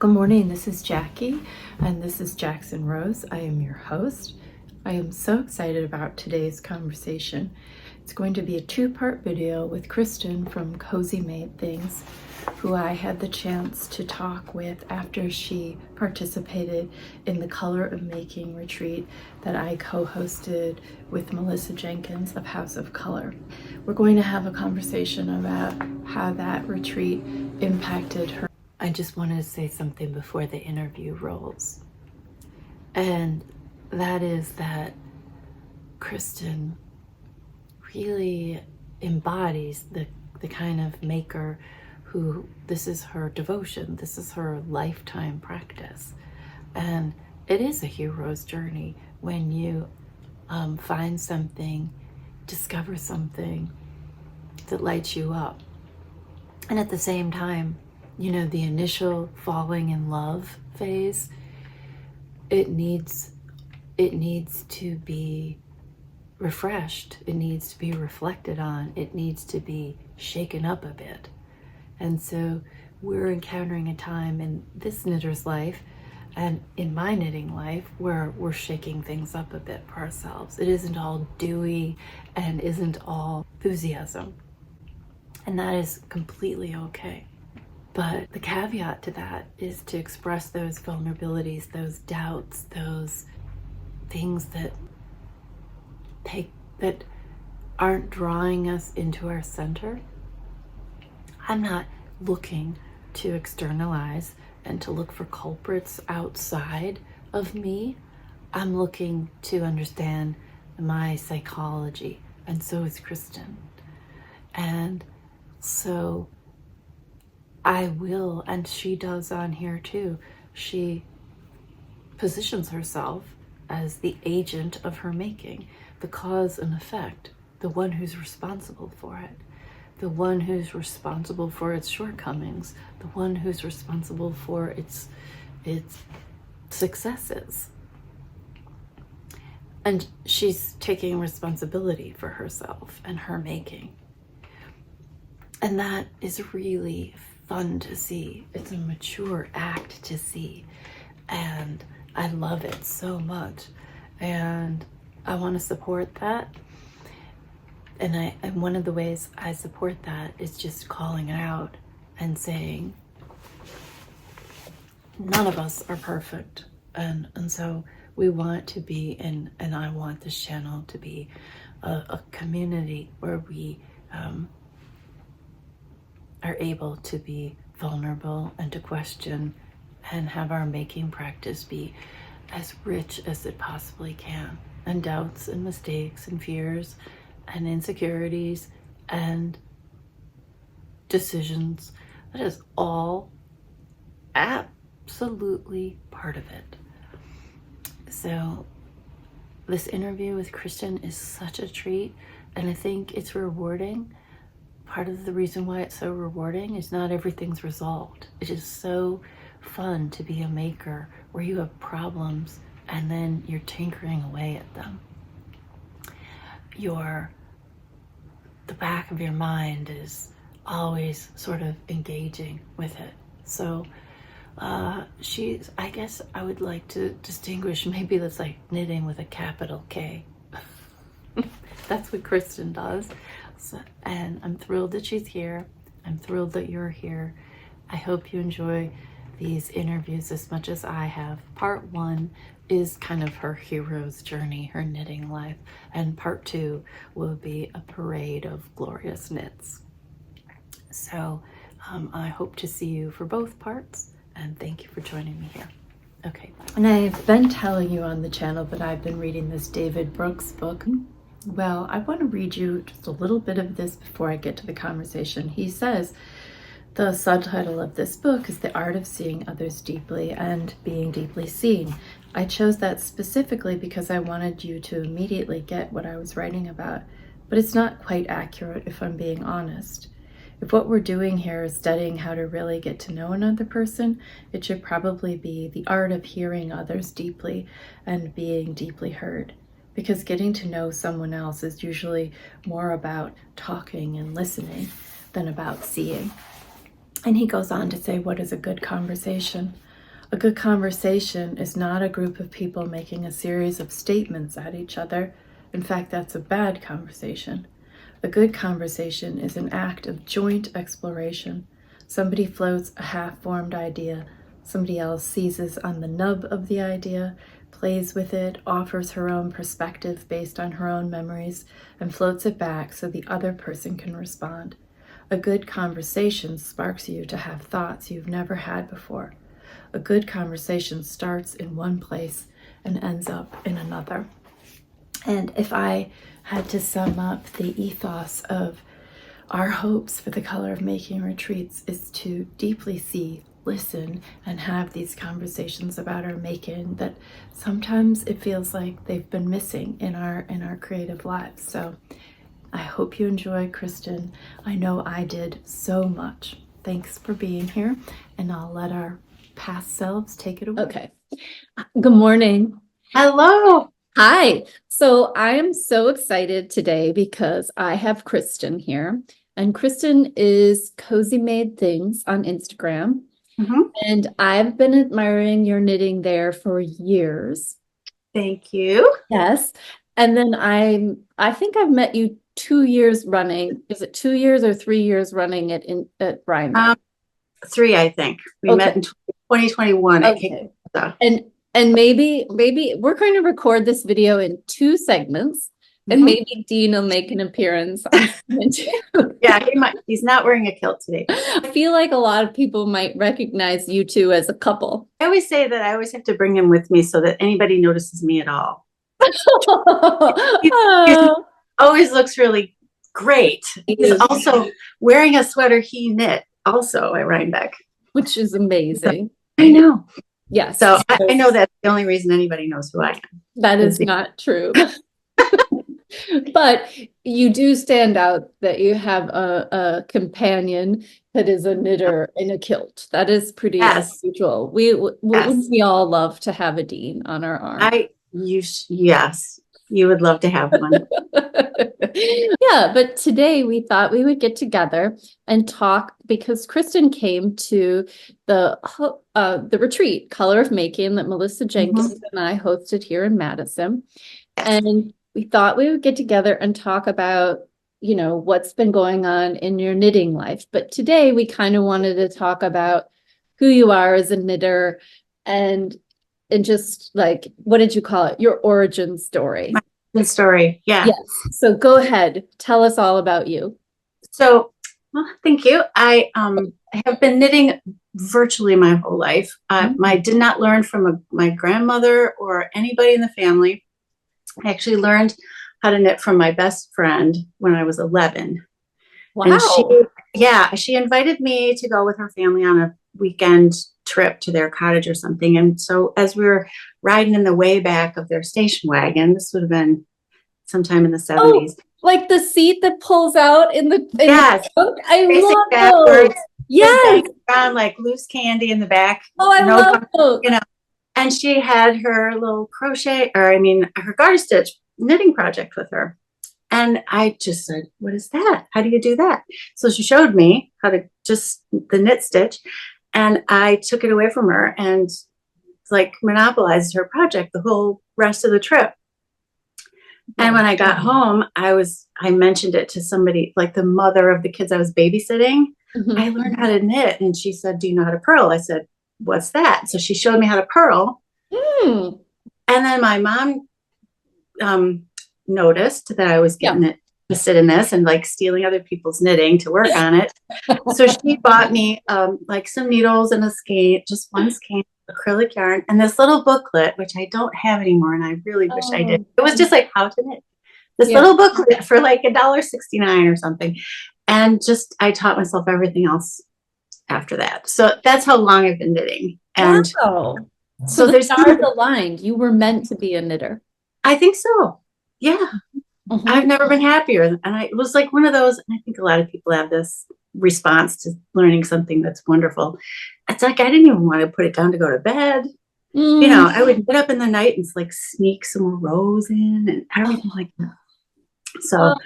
Good morning, this is Jackie, and this is Jackson Rose. I am your host. I am so excited about today's conversation. It's going to be a two-part video with Kristen from Cozy Made Things, who I had the chance to talk with after she participated in the Color of Making retreat that I co-hosted with Melissa Jenkins of House of Color. We're going to have a conversation about how that retreat impacted her. I just wanted to say something before the interview rolls. And that is that Kristen really embodies the kind of maker who, this is her devotion, this is her lifetime practice. And it is a hero's journey when you find something, discover something that lights you up. And at the same time, you know, the initial falling in love phase, it needs to be refreshed. It needs to be reflected on. It needs to be shaken up a bit. And so we're encountering a time in this knitter's life and in my knitting life where we're shaking things up a bit for ourselves. It isn't all dewy and isn't all enthusiasm. And that is completely okay. But the caveat to that is to express those vulnerabilities, those doubts, those things that aren't drawing us into our center. I'm not looking to externalize and to look for culprits outside of me. I'm looking to understand my psychology, and so is Kristen. And so I will, and she does on here too, she positions herself as the agent of her making, the cause and effect, the one who's responsible for it, the one who's responsible for its shortcomings, the one who's responsible for its successes. And she's taking responsibility for herself and her making. And that is really fun to see. It's a mature act to see, and I love it so much, and I want to support that. And one of the ways I support that is just calling it out and saying none of us are perfect, and so we want to be, and I want this channel to be a community where we are able to be vulnerable and to question and have our making practice be as rich as it possibly can. And doubts and mistakes and fears and insecurities and decisions, that is all absolutely part of it. So this interview with Kristen is such a treat, and I think it's rewarding. Part of the reason why it's so rewarding is not everything's resolved. It is so fun to be a maker where you have problems and then you're tinkering away at them. The back of your mind is always sort of engaging with it. So I guess I would like to distinguish, maybe that's like knitting with a capital K. That's what Kristen does. So, and I'm thrilled that she's here. I'm thrilled that you're here. I hope you enjoy these interviews as much as I have. Part one is kind of her hero's journey, her knitting life, and part two will be a parade of glorious knits. So I hope to see you for both parts, and thank you for joining me here. Okay, bye. And I've been telling you on the channel that I've been reading this David Brooks book. Well, I want to read you just a little bit of this before I get to the conversation. He says, the subtitle of this book is The Art of Seeing Others Deeply and Being Deeply Seen. I chose that specifically because I wanted you to immediately get what I was writing about, but it's not quite accurate if I'm being honest. If what we're doing here is studying how to really get to know another person, it should probably be the art of hearing others deeply and being deeply heard. Because getting to know someone else is usually more about talking and listening than about seeing. And he goes on to say, what is a good conversation? A good conversation is not a group of people making a series of statements at each other. In fact, that's a bad conversation. A good conversation is an act of joint exploration. Somebody floats a half-formed idea. Somebody else seizes on the nub of the idea, plays with it, offers her own perspective based on her own memories, and floats it back so the other person can respond. A good conversation sparks you to have thoughts you've never had before. A good conversation starts in one place and ends up in another. And if I had to sum up the ethos of our hopes for the Color of Making retreats, is to deeply see, listen, and have these conversations about our making that sometimes it feels like they've been missing in our creative lives. So I hope you enjoyed, Kristen. I know I did so much. Thanks for being here, and I'll let our past selves take it away. Okay. Good morning. Hello. Hi. So I am so excited today because I have Kristen here, and Kristen is Cozy Made Things on Instagram. And I've been admiring your knitting there for years. Thank you. Yes. And then I think I've met you 2 years running. Is it 2 years or 3 years running at Ryan? 3, I think. We met in 2021. Okay. And maybe we're going to record this video in 2 segments, and maybe Dean will make an appearance on segment 2. Yeah, he's not wearing a kilt today. I feel like a lot of people might recognize you two as a couple. I always say that I always have to bring him with me so that anybody notices me at all. He always looks really great. He's also wearing a sweater he knit also at Rhinebeck. Which is amazing. I know. Yes. So I know that's the only reason anybody knows who I am. That is not true. But you do stand out that you have a companion that is a knitter in a kilt. That is pretty unusual. Wouldn't we all love to have a Dean on our arm? Yes, you would love to have one. Yeah, but today we thought we would get together and talk because Kristen came to the retreat, Color of Making, that Melissa Jenkins and I hosted here in Madison. And we thought we would get together and talk about, what's been going on in your knitting life. But today we kind of wanted to talk about who you are as a knitter and just like, what did you call it? Your origin story. My story. Yeah. Yes. So go ahead. Tell us all about you. So, thank you. I have been knitting virtually my whole life. I did not learn from my grandmother or anybody in the family. I actually learned how to knit from my best friend when I was 11. Wow. And she invited me to go with her family on a weekend trip to their cottage or something. And so as we were riding in the way back of their station wagon, this would have been sometime in the 70s. Like the seat that pulls out in the trunk? I love those. Yes. Around like loose candy in the back. Oh, I love those. And she had her little her garter stitch knitting project with her. And I just said, what is that? How do you do that? So she showed me how to just the knit stitch. And I took it away from her and monopolized her project the whole rest of the trip. And when I got home, I mentioned it to somebody, like the mother of the kids I was babysitting. I learned how to knit. And she said, do you know how to purl? I said, what's that? So she showed me how to purl. And then my mom noticed that I was getting interested in this and stealing other people's knitting to work on it. So she bought me some needles and a skein, just one skein, acrylic yarn, and this little booklet, which I don't have anymore, and I really wish I did. It was just how to knit. This little booklet for $1.69 or something. And I taught myself everything else after that. So that's how long I've been knitting. And so the stars aligned. You were meant to be a knitter. I think so. Yeah. I've never been happier. And it was one of those, and I think a lot of people have this response to learning something that's wonderful. It's I didn't even want to put it down to go to bed. I would get up in the night and sneak some more rows in and everything like that. So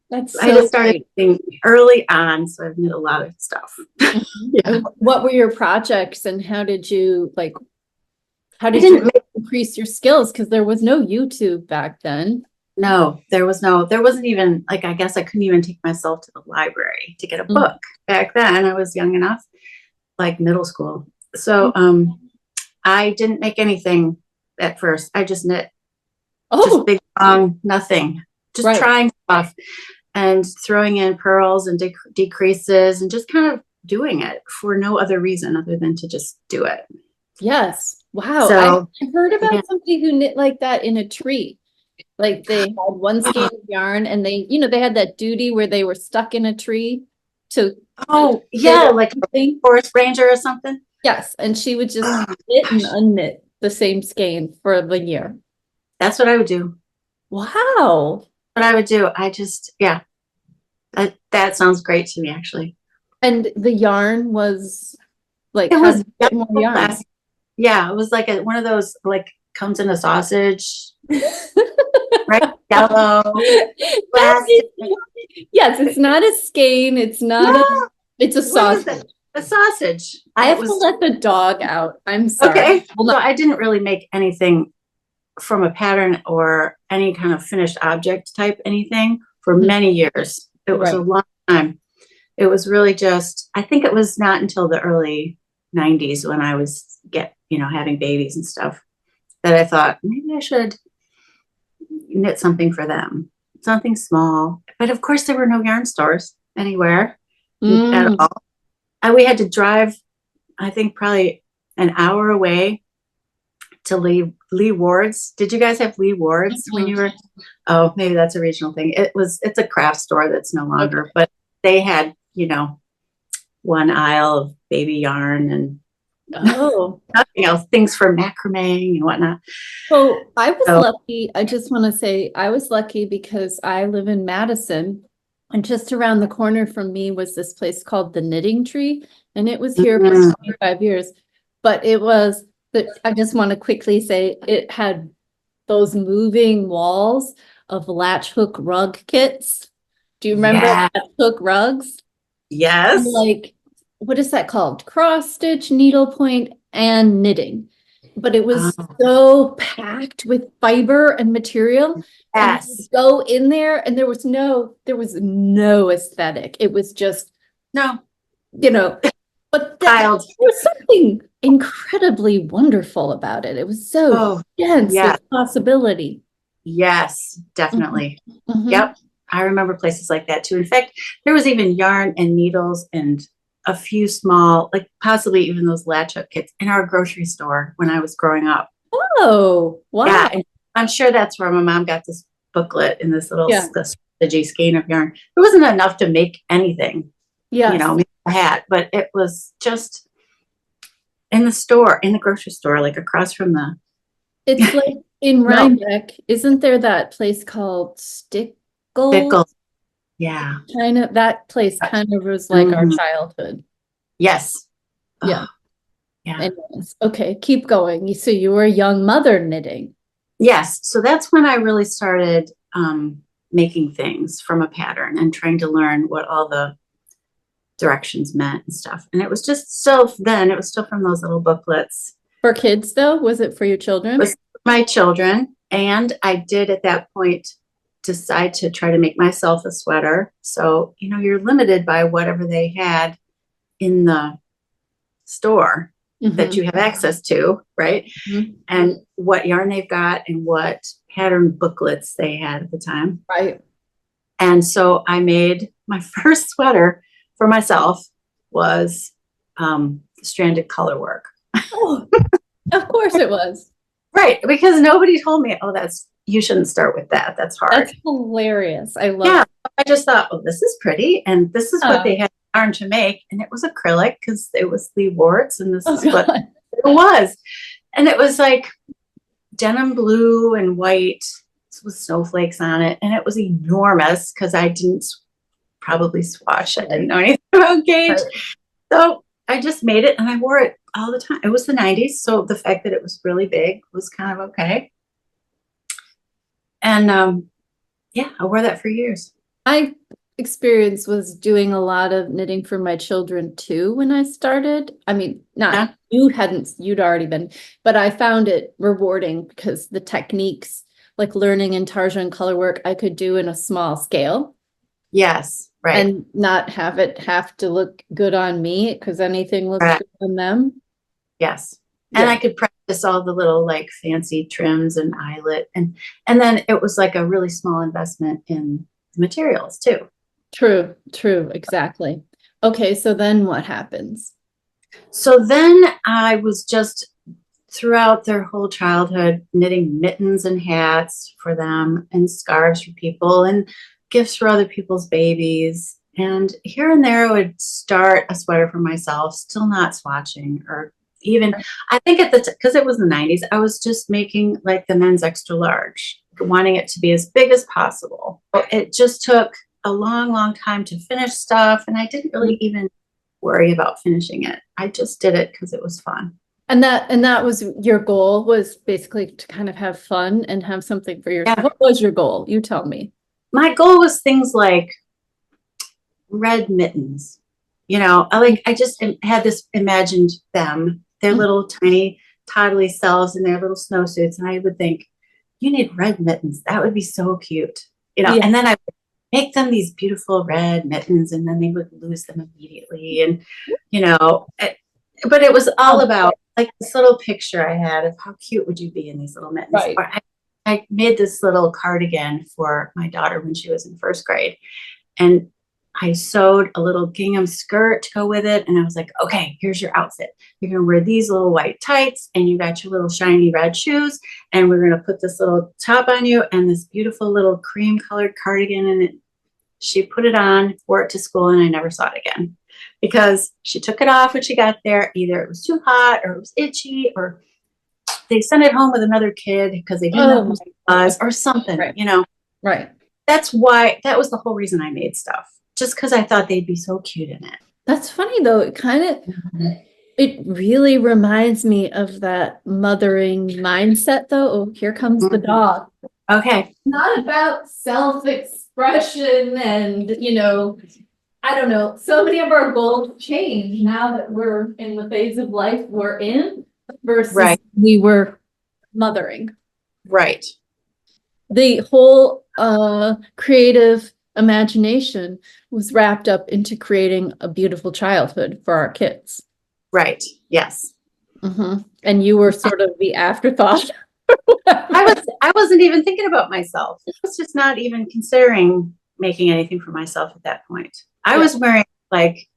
That's I just so started great. knitting early on, so I've knit a lot of stuff. Mhm. Yeah. And what were your projects and how did you how I did didn't you make, increase your skills? Because there was no YouTube back then. no, there wasn't even, like, I guess I couldn't even take myself to the library to get a Mm. book. Back then I was young enough, like middle school. So, Mm. I didn't make anything at first. I just knit, just Oh, big, long, nothing, just right. trying stuff and throwing in pearls and decreases and just kind of doing it for no other reason other than to just do it. Yes. Wow. So, I heard yeah. about somebody who knit like that in a tree. Like they had one skein of yarn and they had that duty where they were stuck in a tree to Oh, knit yeah, like a something. forest ranger or something. Yes. And she would just knit and unknit the same skein for the year. That's what I would do. Wow. What I would do. I just, yeah, that sounds great to me, actually. And the yarn was like, It how was did you get more yellow yarn? plastic. Yeah, it was like one of those, like, comes in a sausage, right? Yellow plastic. Yes, it's not a skein. It's not No, it's a what is sausage. it? A sausage. I It have to was let the dog out. I'm sorry. okay. Hold So on. I didn't really make anything from a pattern or any kind of finished object type anything for Mhm. many years. It was a Right. long time. It was really just, I think it was not until the early 90s when I was having babies and stuff that I thought maybe I should knit something for them, something small. But of course, there were no yarn stores anywhere at Mm. all. And we had to drive, I think, probably an hour away to Lee Ward's. Did you guys have Lee Ward's when Mhm. you were? Oh, maybe that's a regional thing. It's a craft store that's no longer, Okay. but they had, one aisle of baby yarn and Oh. nothing else, things for macrame and whatnot. So I was So, lucky. I just want to say I was lucky because I live in Madison, and just around the corner from me was this place called the Knitting Tree, and it was here for mm, 25 years. But I just want to quickly say it had those moving walls of latch hook rug kits. Do you remember yeah, latch hook rugs? yes. Like, what is that called? Cross stitch, needlepoint, and knitting. But it was Oh, so packed with fiber and material. And you would yes. go in there and there was no aesthetic. It was just, No, you know, but there child. was something incredibly wonderful about it. It was so Oh, dense yeah. with possibility. Yes, Mhm, definitely. mhm. Yep. I remember places like that too. In fact, there was even yarn and needles and a few small, like possibly even those latch hook kits in our grocery store when I was growing up. Oh, Yeah. wow. And I'm sure that's where my mom got this booklet in this little Yeah. strategy skein of yarn. It wasn't enough to make anything, Yes. make a hat, but it was just in the store, in the grocery store, like across from the It's like in milk. Rhinebeck, isn't there that place called Stickle? Pickle. Yeah. That place kind of was like our Mhm. childhood. Yes. Yeah. Oh, yeah. Anyways, okay, keep going. So you were a young mother knitting. Yes. So that's when I really started making things from a pattern and trying to learn what all the directions meant and stuff. And it was just it was still from those little booklets. For kids, though, was it for your It children? was my children. And I did at that point decide to try to make myself a sweater. So, you're limited by whatever they had in the store that Mhm, you have access to, right? mhm. And what yarn they've got and what pattern booklets they had at the time. Right. And so I made my first sweater for myself was stranded color work. Oh, of course it was. Right. Because nobody told me, oh, you shouldn't start with that. That's hard. That's hilarious. I love Yeah. it. I just thought, oh, this is pretty. And this is what Oh, they had yarn to make. And it was acrylic because it was Lee Warts. And this oh is what God. it was. And it was like denim blue and white with snowflakes on it. And it was enormous because I didn't probably swatch. I didn't know anything about gauge. Right. So I just made it and I wore it all the time. It was the 90s. So the fact that it was really big was kind of okay. And yeah, I wore that for years. My experience was doing a lot of knitting for my children too when I started. I mean, not you'd already been, but I found it rewarding because the techniques like learning intarsia and color work I could do in a small scale. Yes, right. And not have it have to look good on me because anything looks Right. good on them. Yes. And I could practice all the little like fancy trims and eyelet and then it was like a really small investment in materials too. True, exactly. Okay, so then what happens? So then I was just throughout their whole childhood knitting mittens and hats for them and scarves for people and gifts for other people's babies. And here and there I would start a sweater for myself, still not swatching or even, I think because it was the 90s, I was just making like the men's extra large, wanting it to be as big as possible. It just took a long, long time to finish stuff. And I didn't really even worry about finishing it. I just did it because it was fun. And that was your goal, was basically to kind of have fun and have something for yourself. Yeah. What was your goal? You tell me. My goal was things like red mittens. You know, I just had this imagined them, their little tiny toddly selves in their little snowsuits. And I would think, you need red mittens. That would be so cute. You know, and then I would make them these beautiful red mittens and then they would lose them immediately. And, you know, but it was all about like this little picture I had of how cute would you be in these little mittens. Right. Or I made this little cardigan for my daughter when she was in first grade. And I sewed a little gingham skirt to go with it. And I was like, okay, here's your outfit. You're going to wear these little white tights and you got your little shiny red shoes. And we're going to put this little top on you and this beautiful little cream colored cardigan. And she put it on, wore it to school, and I never saw it again because she took it off when she got there. Either it was too hot or it was itchy or they sent it home with another kid because they didn't know who it was or something, you know. Right. That was the whole reason I made stuff. Just because I thought they'd be so cute in it. That's funny though. It kind of, it really reminds me of that mothering mindset though. Oh, here comes the dog. Okay. Not about self-expression and, you know, I don't know. So many of our goals change now that we're in the phase of life we're in versus we were mothering. Right. The whole creative imagination was wrapped up into creating a beautiful childhood for our kids. Right. Yes. And you were sort of the afterthought. I wasn't even thinking about myself. I was just not even considering making anything for myself at that point. I was wearing like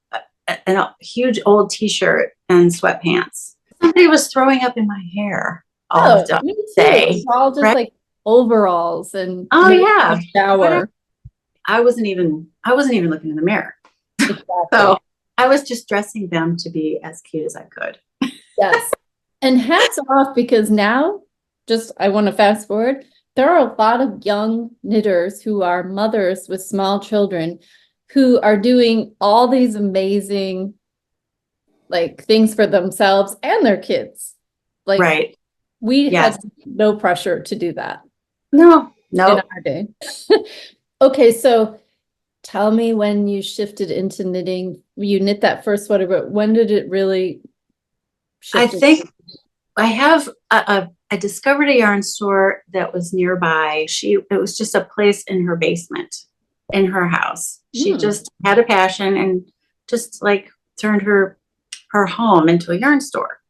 a huge old t-shirt and sweatpants. Somebody was throwing up in my hair all the day. It's all just like overalls and shower. I wasn't even looking in the mirror. Exactly. So I was just dressing them to be as cute as I could. Yes. And hats off, because now, I want to fast forward, there are a lot of young knitters who are mothers with small children who are doing all these amazing like things for themselves and their kids. Like we had no pressure to do that. No. In our day. Okay, so tell me when you shifted into knitting. You knit that first sweater, but when did it really shift? I think I discovered a yarn store that was nearby. It was just a place in her basement in her house. She just had a passion and just like turned her home into a yarn store.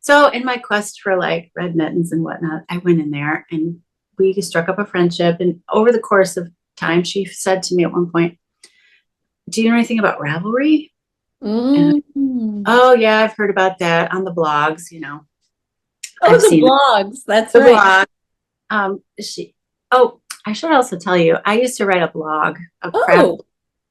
So in my quest for like red mittens and whatnot, I went in there and we struck up a friendship. And over the course of time, she said to me at one point, do you know anything about Ravelry? Oh yeah, I've heard about that on the blogs, you know. Oh, the blogs. That's right. I should also tell you, I used to write a blog of craft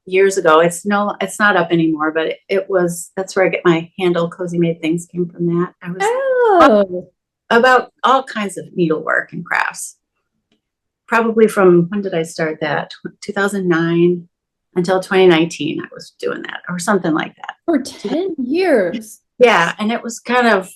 years ago. It's not up anymore, but that's where I get my handle. Cozy Made Things came from that. I was about all kinds of needlework and crafts. Probably from, when did I start that? 2009 until 2019, I was doing that or something like that. For 10 years. Yeah. And it was kind of,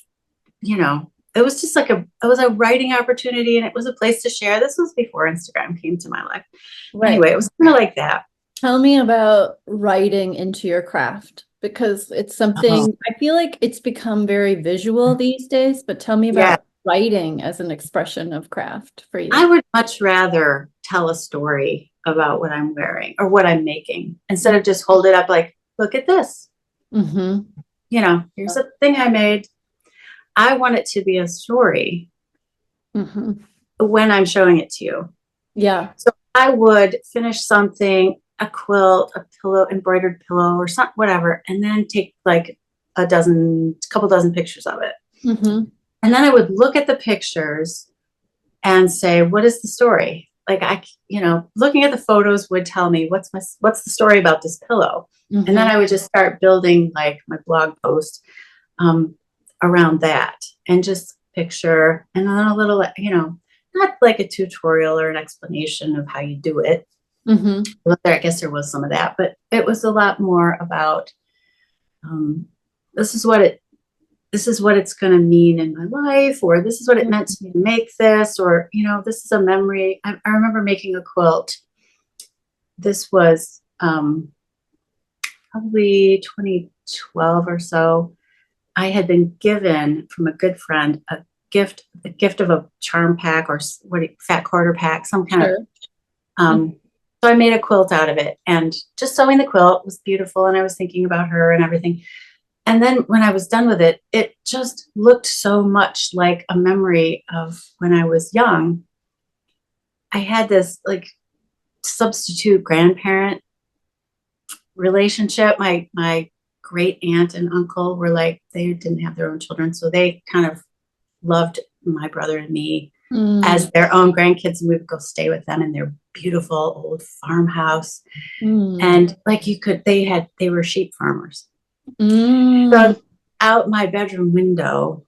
you know, it was just like it was a writing opportunity, and it was a place to share. This was before Instagram came to my life. Right. Anyway, it was kind of like that. Tell me about writing into your craft, because it's something I feel like it's become very visual these days, but tell me about writing as an expression of craft for you. I would much rather tell a story about what I'm wearing or what I'm making instead of just hold it up like, look at this. Mm-hmm. You know, here's a thing I made. I want it to be a story when I'm showing it to you. Yeah. So I would finish something, a quilt, a pillow, embroidered pillow or something, whatever, and then take like a couple dozen pictures of it. Mm-hmm. And then I would look at the pictures and say, what is the story? Like looking at the photos would tell me what's the story about this pillow. Mm-hmm. And then I would just start building like my blog post around that, and just picture, and then a little, not like a tutorial or an explanation of how you do it. Mm-hmm. Well, I guess there was some of that, but it was a lot more about this is what it's going to mean in my life, or this is what it meant to me to make this, or this is a memory. I remember making a quilt. This was probably 2012 or so. I had been given from a good friend a gift of a charm pack, or fat quarter pack, some kind of. So I made a quilt out of it, and just sewing the quilt was beautiful. And I was thinking about her and everything. And then when I was done with it, it just looked so much like a memory of when I was young. I had this like substitute grandparent relationship. My great aunt and uncle were like, they didn't have their own children, so they kind of loved my brother and me as their own grandkids, and we would go stay with them in their beautiful old farmhouse. And like they were sheep farmers. So out my bedroom window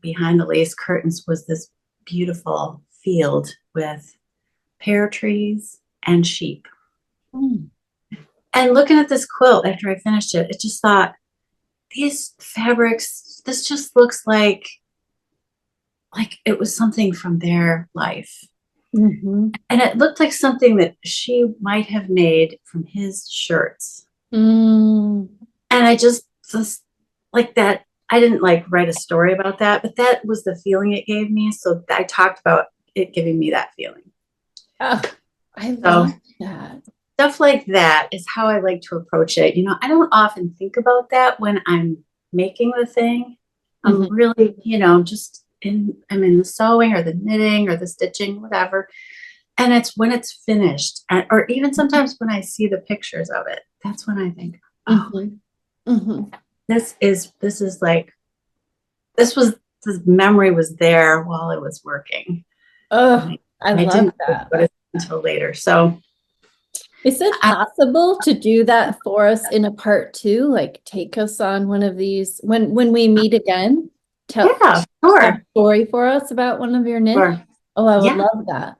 behind the lace curtains was this beautiful field with pear trees and sheep. And looking at this quilt after I finished it, it just thought, these fabrics, this just looks like it was something from their life. And it looked like something that she might have made from his shirts. And I just like that. I didn't like write a story about that, but that was the feeling it gave me. So I talked about it giving me that feeling. Oh, I love that. Stuff like that is how I like to approach it. I don't often think about that when I'm making the thing. I'm really, I'm in the sewing or the knitting or the stitching, whatever. And it's when it's finished, or even sometimes when I see the pictures of it, that's when I think, this memory was there while I was working. Oh, I love didn't that. put it until later. So is it possible to do that for us in a part 2? Like take us on one of these when we meet again? Tell a story for us about one of your knits. Sure. Oh, I would love that.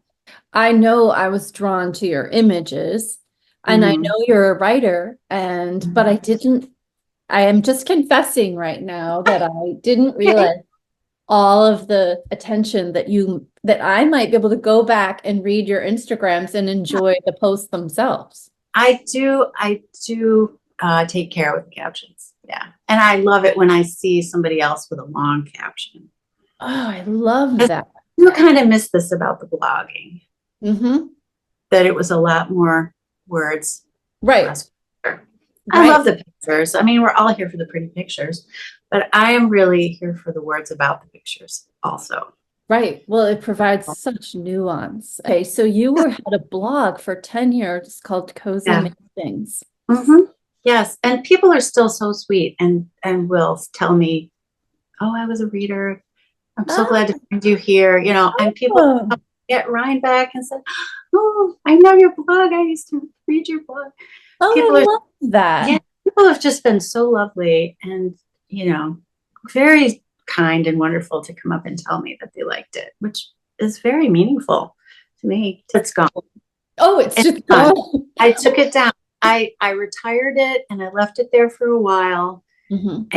I know I was drawn to your images, and I know you're a writer, but I am just confessing right now that I didn't realize all of the attention that I might be able to go back and read your Instagrams and enjoy the posts themselves. I do take care with the captions. Yeah. And I love it when I see somebody else with a long caption. Oh, I love that. You kind of miss this about the blogging. That it was a lot more words. Right. I love the pictures. I mean, we're all here for the pretty pictures, but I am really here for the words about the pictures also. Right. Well, it provides such nuance. Okay, so you had a blog for 10 years called Cozy Things. Yes. And people are still so sweet and will tell me, oh, I was a reader. I'm so glad to find you here. And people get Ryan back and said, oh, I know your blog. I used to read your blog. Oh, people I love that. Yeah, people have just been so lovely and, very kind and wonderful to come up and tell me that they liked it, which is very meaningful to me. It's gone. Oh, it's just gone. I took it down. I retired it and I left it there for a while,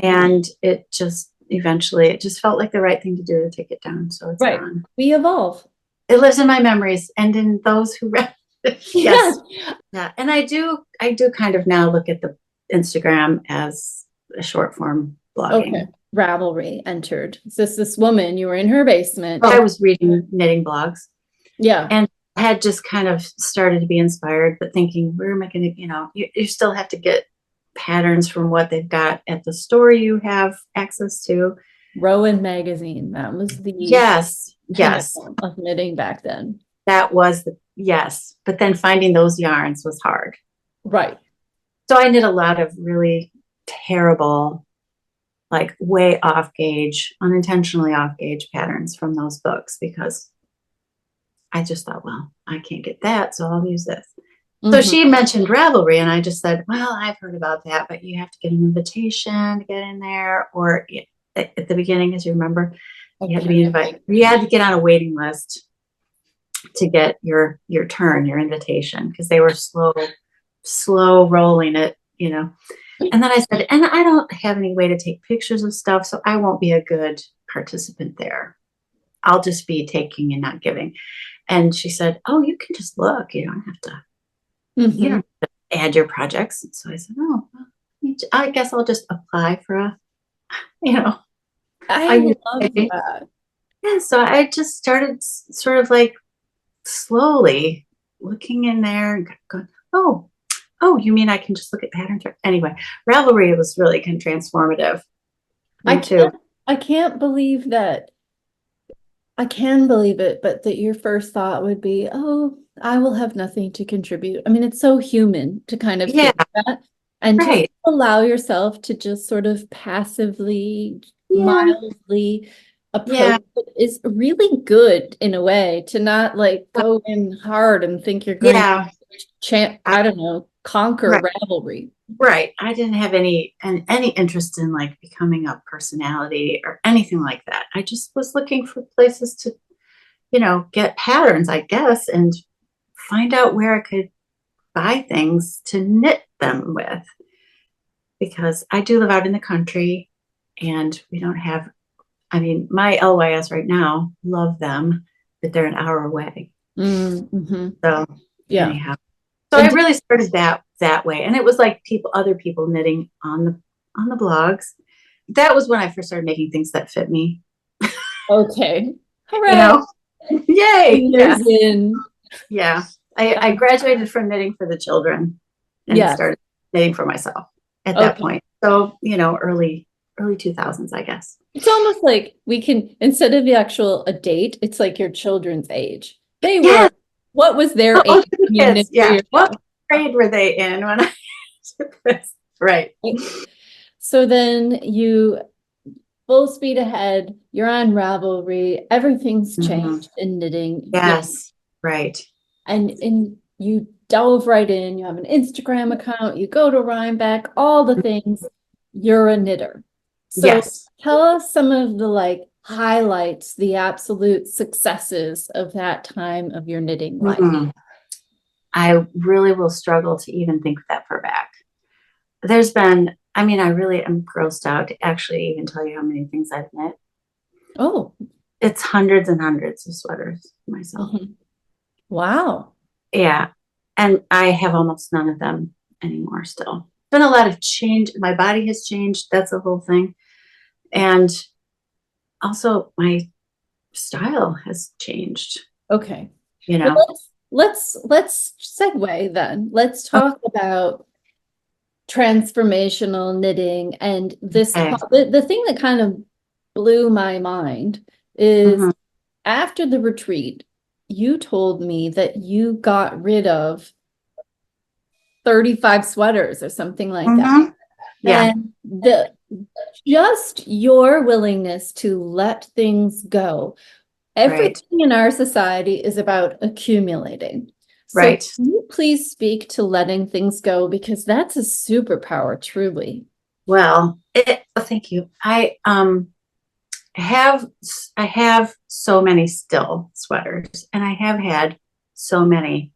and it just eventually it just felt like the right thing to do to take it down. So it's Right. gone. We evolve. It lives in my memories and in those who read it. Yes. Yeah. Yeah. And I do kind of now look at the Instagram as a short form blogging. Okay. Ravelry entered. So this woman, you were in her basement. I was reading knitting blogs. Yeah. And I had just kind of started to be inspired, but thinking, where am I going to, you still have to get patterns from what they've got at the store you have access to. Rowan magazine. That was the yes of knitting back then. That was yes. But then finding those yarns was hard. Right. So I knit a lot of really terrible, like way off gauge, unintentionally off gauge patterns from those books because I just thought, well, I can't get that, so I'll use this. Mm-hmm. So she mentioned Ravelry, and I just said, well, I've heard about that, but you have to get an invitation to get in there. Or at the beginning, as you remember, you had to be invited. You had to get on a waiting list to get your turn, your invitation, because they were slow rolling it, And then I said, and I don't have any way to take pictures of stuff, so I won't be a good participant there. I'll just be taking and not giving. And she said, oh, you can just look. You don't have to, Mm-hmm. you don't have to add your projects. And so I said, oh, well, I guess I'll just apply for I love that. Yeah, so I just started sort of like slowly looking in there and going, oh, you mean I can just look at patterns? Anyway, Ravelry was really transformative. I can't believe that. I can believe it, but that your first thought would be, oh, I will have nothing to contribute. I mean, it's so human to kind of think that and to allow yourself to just sort of passively, mildly approach it is really good in a way to not like go in hard and think you're going to I don't know, conquer Ravelry. Right. I didn't have any interest in like becoming a personality or anything like that. I just was looking for places to, get patterns, I guess, and find out where I could buy things to knit them with. Because I do live out in the country and we don't have, my LYS right now, love them, but they're an hour away. Mm-hmm. So anyhow. So I really started that way. And it was like other people knitting on the blogs. That was when I first started making things that fit me. Okay. Hooray. Yay. Years in. Yeah. I graduated from knitting for the children and started knitting for myself at that point. So, early 2000s, I guess. It's almost like we can, instead of a date, it's like your children's age. They were, what was their age? Kids, what grade were they in when I did this? Right. So then you full speed ahead, you're on Ravelry, everything's changed in knitting. Yes. Right. And you dove right in, you have an Instagram account, you go to Rhinebeck, all the things, you're a knitter. So tell us some of the highlights, the absolute successes of that time of your knitting life. I really will struggle to even think that far back. There's been, I really am grossed out to actually even tell you how many things I've knit. Oh. It's hundreds and hundreds of sweaters myself. Wow. Yeah. And I have almost none of them anymore still. Been a lot of change. My body has changed. That's the whole thing. And also my style has changed. Okay. Let's segue then. Let's talk about transformational knitting and this. The thing that kind of blew my mind is after the retreat, you told me that you got rid of 35 sweaters or something like that. Yeah. And just your willingness to let things go. Everything in our society is about accumulating. So can you please speak to letting things go? Because that's a superpower, truly. Well, thank you. I have so many still sweaters, and I have had so many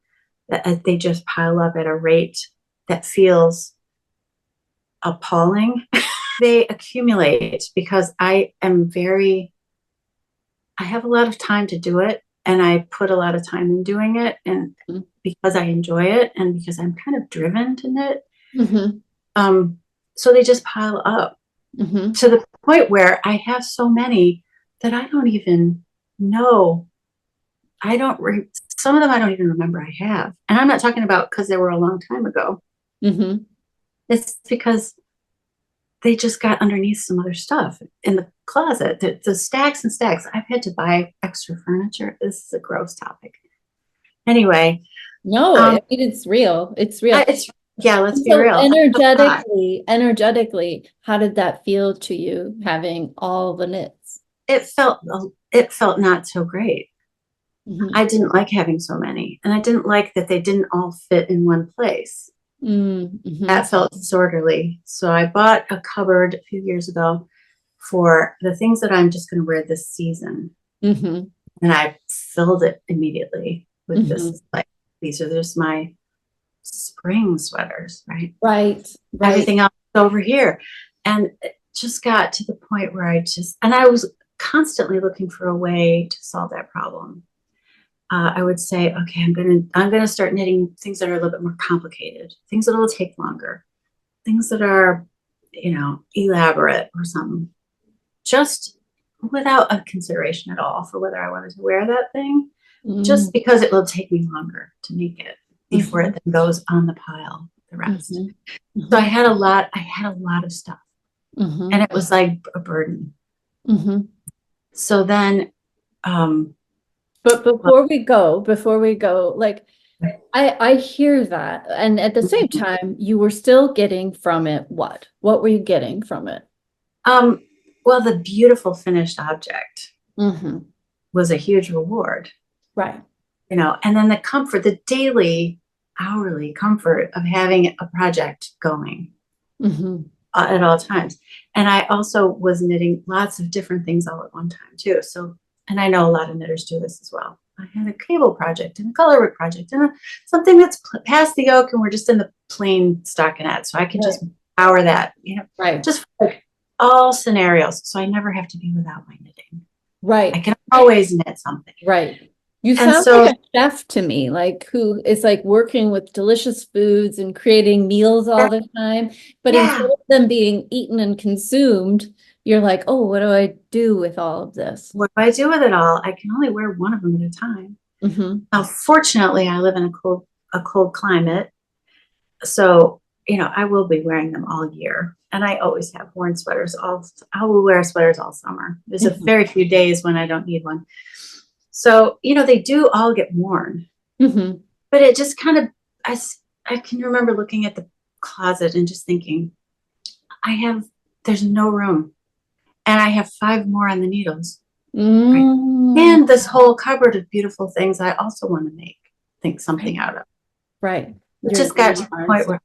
that they just pile up at a rate that feels appalling. they accumulate because I have a lot of time to do it, and I put a lot of time in doing it, and because I enjoy it and because I'm kind of driven to knit. So they just pile up to the point where I have so many that I don't even know. Some of them I don't even remember I have. And I'm not talking about because they were a long time ago. It's because they just got underneath some other stuff in the closet. The stacks and stacks. I've had to buy extra furniture. This is a gross topic. Anyway. No, I mean, it's real. It's real. Let's be So real. energetically, how did that feel to you, having all the knits? It felt not so great. I didn't like having so many, and I didn't like that they didn't all fit in one place. That felt disorderly. So I bought a cupboard a few years ago for the things that I'm just going to wear this season. And I filled it immediately with this. Like, these are just my spring sweaters, right? Right. Everything else is over here. And it just got to the point where I was constantly looking for a way to solve that problem. I would say, okay, I'm gonna start knitting things that are a little bit more complicated, things that will take longer, things that are, elaborate or something, just without a consideration at all for whether I wanted to wear that thing, just because it will take me longer to make it before it then goes on the pile, the rest. So I had a lot of stuff, and it was like a burden. So then, but before we go, like, I hear that. And at the same time, you were still getting from it what? What were you getting from it? Well, the beautiful finished object was a huge reward. Right. And then the comfort, the daily, hourly comfort of having a project going at all times. And I also was knitting lots of different things all at one time too. So, and I know a lot of knitters do this as well. I had a cable project and a colorwork project and something that's past the yoke, and we're just in the plain stockinette. So I can just power that, just like all scenarios. So I never have to be without my knitting. Right. I can always knit something. Right. You sound like a chef to me, like who is like working with delicious foods and creating meals all the time. But instead of them being eaten and consumed, you're like, oh, what do I do with all of this? What do I do with it all? I can only wear one of them at a time. Now, fortunately, I live in a cold climate. So, I will be wearing them all year. And I always have worn sweaters. I will wear sweaters all summer. There's a very few days when I don't need one. So, they do all get worn. But it just kind of, I can remember looking at the closet and just thinking, there's no room. And I have 5 more on the needles. Right? And this whole cupboard of beautiful things I also want to think something out of. Right. It just got to the point where,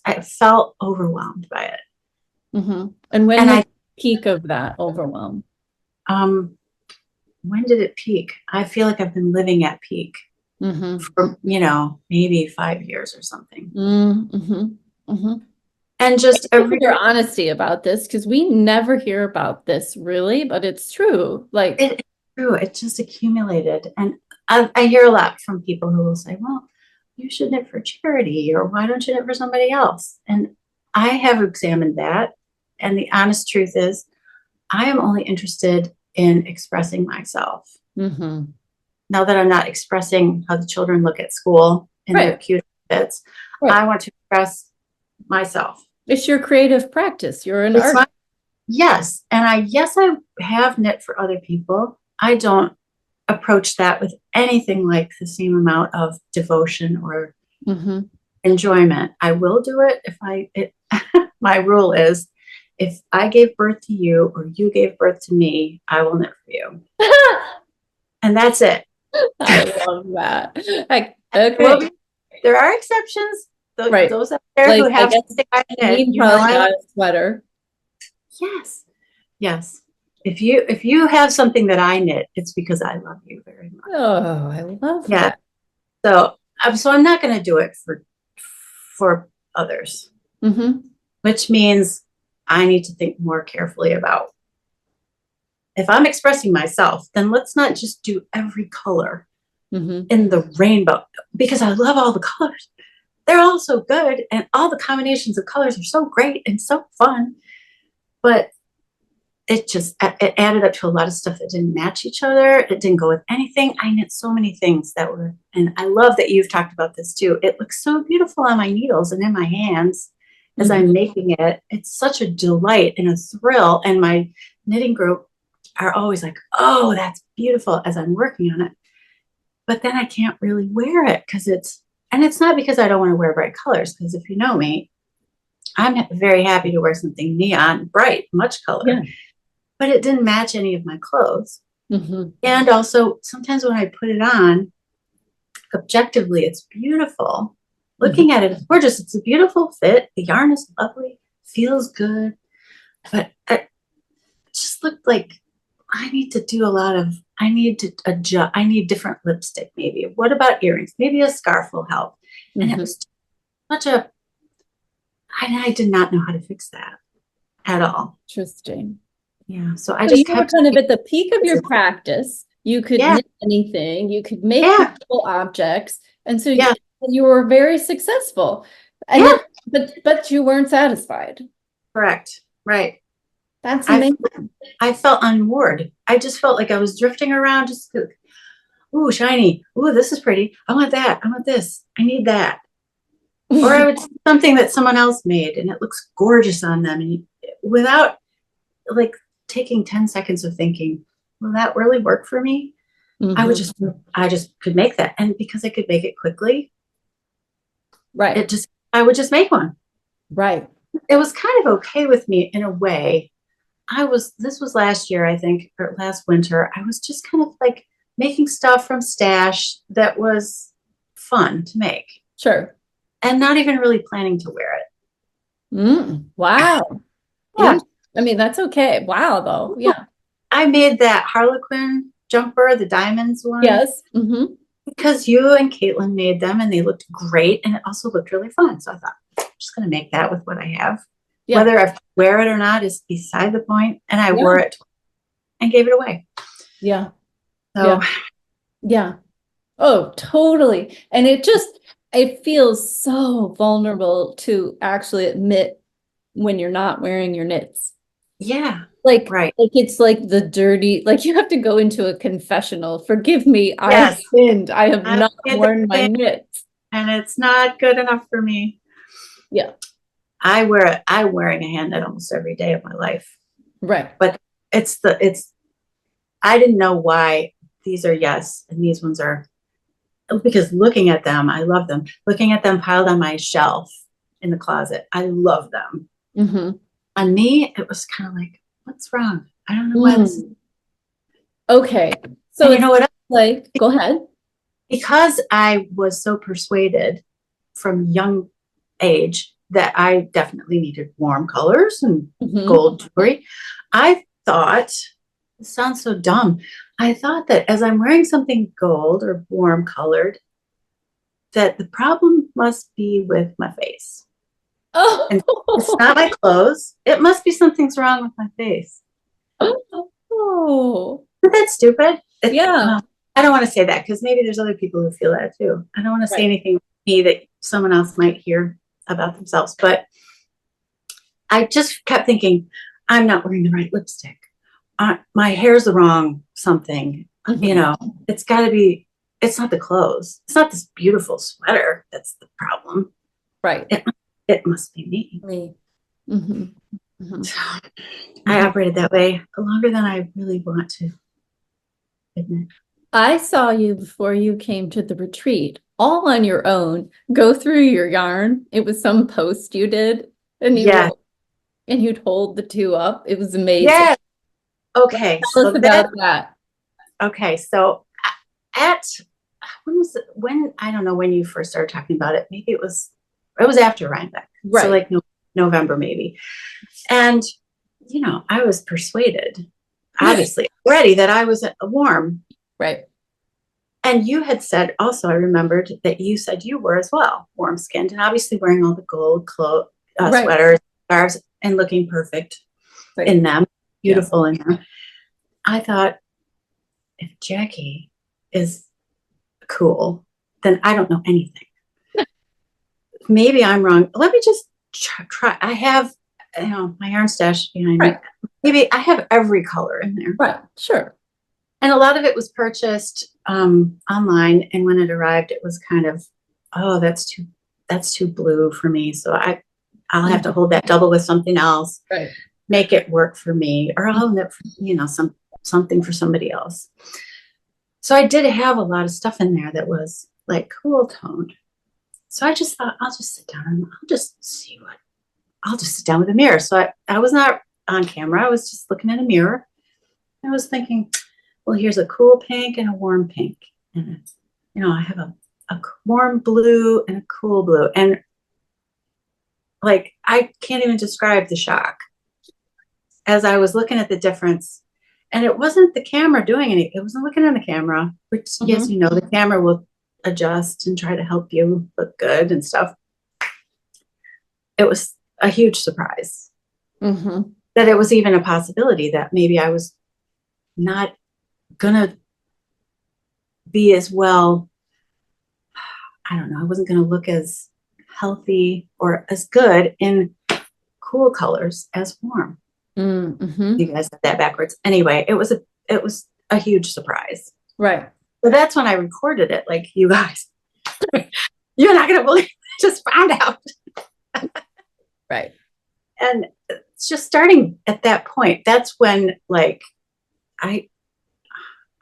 I felt overwhelmed by it. And when did the peak of that overwhelm? When did it peak? I feel like I've been living at peak for, maybe 5 years or something. And just your honesty about this, because we never hear about this really, but it's true. Like, it's true. It just accumulated. And I hear a lot from people who will say, well, you should knit for charity, or why don't you knit for somebody else? And I have examined that. And the honest truth is, I am only interested in expressing myself. Now that I'm not expressing how the children look at school in their cute outfits, I want to express myself. It's your creative practice. You're an artist. Yes. And I have knit for other people. I don't approach that with anything like the same amount of devotion or enjoyment. I will do it my rule is, if I gave birth to you or you gave birth to me, I will knit for you. And that's it. I love that. Okay. Well, there are exceptions. Those out there who have something I knit, probably got a sweater. Yes. If you have something that I knit, it's because I love you very much. Oh, I love that. So I'm not going to do it for others. which means I need to think more carefully about if I'm expressing myself, then let's not just do every color in the rainbow, because I love all the colors. They're all so good, and all the combinations of colors are so great and so fun. But it added up to a lot of stuff that didn't match each other. It didn't go with anything. I knit so many things that were, and I love that you've talked about this too. It looks so beautiful on my needles and in my hands as I'm making it. It's such a delight and a thrill. And my knitting group are always like, oh, that's beautiful as I'm working on it. But then I can't really wear it and it's not because I don't want to wear bright colors, because if you know me, I'm very happy to wear something neon, bright, much color. Yeah. But it didn't match any of my clothes. And also, sometimes when I put it on, objectively, it's beautiful. Looking at it, it's gorgeous. It's a beautiful fit. The yarn is lovely, feels good. But it just looked like I need to adjust. I need different lipstick, maybe. What about earrings? Maybe a scarf will help. And it was I did not know how to fix that at all. Interesting. Yeah. So you were kind of at the peak of your practice. You could knit anything. You could make beautiful objects. And so you were very successful. And but you weren't satisfied. Correct. Right. That's amazing. I felt unmoored. I just felt like I was drifting around, just ooh, shiny. Ooh, this is pretty. I want that. I want this. I need that. Or I would see something that someone else made and it looks gorgeous on them. And without like taking 10 seconds of thinking, will that really work for me? I just could make that. And because I could make it quickly, I would just make one. Right. It was kind of okay with me in a way. This was last year, I think, or last winter. I was just kind of like making stuff from stash that was fun to make. Sure. And not even really planning to wear it. Wow. Yeah. I mean, that's okay. Wow, though. Yeah. I made that Harlequin jumper, the diamonds one. Yes. Because you and Caitlin made them and they looked great. And it also looked really fun. So I thought, I'm just going to make that with what I have. Yeah. Whether I wear it or not is beside the point. And I wore it and gave it away. Yeah. So. Yeah. Oh, totally. And it feels so vulnerable to actually admit when you're not wearing your knits. Yeah. Like it's like the dirty, like you have to go into a confessional. Forgive me. I have sinned. I have not worn my knits. And it's not good enough for me. Yeah. I'm wearing a hand knit almost every day of my life. Right. But I didn't know why these are yes and these ones are, because looking at them, I love them. Looking at them piled on my shelf in the closet, I love them. On me, it was kind of like, what's wrong? I don't know why this is. Okay. So you know what? Like, go ahead. Because I was so persuaded from young age that I definitely needed warm colors and gold jewelry. I thought, it sounds so dumb. I thought that as I'm wearing something gold or warm colored, that the problem must be with my face. Oh, and it's not my clothes. It must be something's wrong with my face. Oh, isn't that stupid? I don't want to say that because maybe there's other people who feel that too. I don't want to say anything to me that someone else might hear about themselves, but I just kept thinking, I'm not wearing the right lipstick. My hair's the wrong something. You know, it's got to be. It's not the clothes. It's not this beautiful sweater that's the problem. Right. It must be me. So I operated that way longer than I really want to admit. I saw you before you came to the retreat, all on your own, go through your yarn. It was some post you did, and you'd hold the two up. It was amazing. Yeah. Okay. Tell us about that. Okay. So when I don't know when you first started talking about it. Maybe it was after Rhinebeck. Right. So like November maybe. And, you know, I was persuaded, obviously, already that I was warm. Right. And you had said also, I remembered that you said you were as well, warm skinned, and obviously wearing all the gold sweaters, scarves and looking perfect Right. in them, beautiful in them. I thought, if Jackie is cool, then I don't know anything. Maybe I'm wrong. Let me just try. I have, my yarn stash behind me. Maybe I have every color in there. Right. Sure. And a lot of it was purchased online. And when it arrived, it was kind of, oh, that's too blue for me. So I'll have to hold that double with something else. Right. Make it work for me, or I'll knit, something for somebody else. So I did have a lot of stuff in there that was like cool toned. So I just thought, I'll just sit down and I'll just sit down with a mirror. So I was not on camera. I was just looking in a mirror. I was thinking, well, here's a cool pink and a warm pink. And, I have a warm blue and a cool blue. And like, I can't even describe the shock as I was looking at the difference. And it wasn't the camera doing anything. It wasn't looking at the camera, which, yes, the camera will adjust and try to help you look good and stuff. It was a huge surprise that it was even a possibility that maybe I was not gonna be as well. I don't know. I wasn't gonna look as healthy or as good in cool colors as warm. You guys said that backwards. Anyway, it was a huge surprise. Right. So that's when I recorded it. Like, you guys, you're not gonna believe I just found out. Right. And it's just starting at that point. That's when, like, I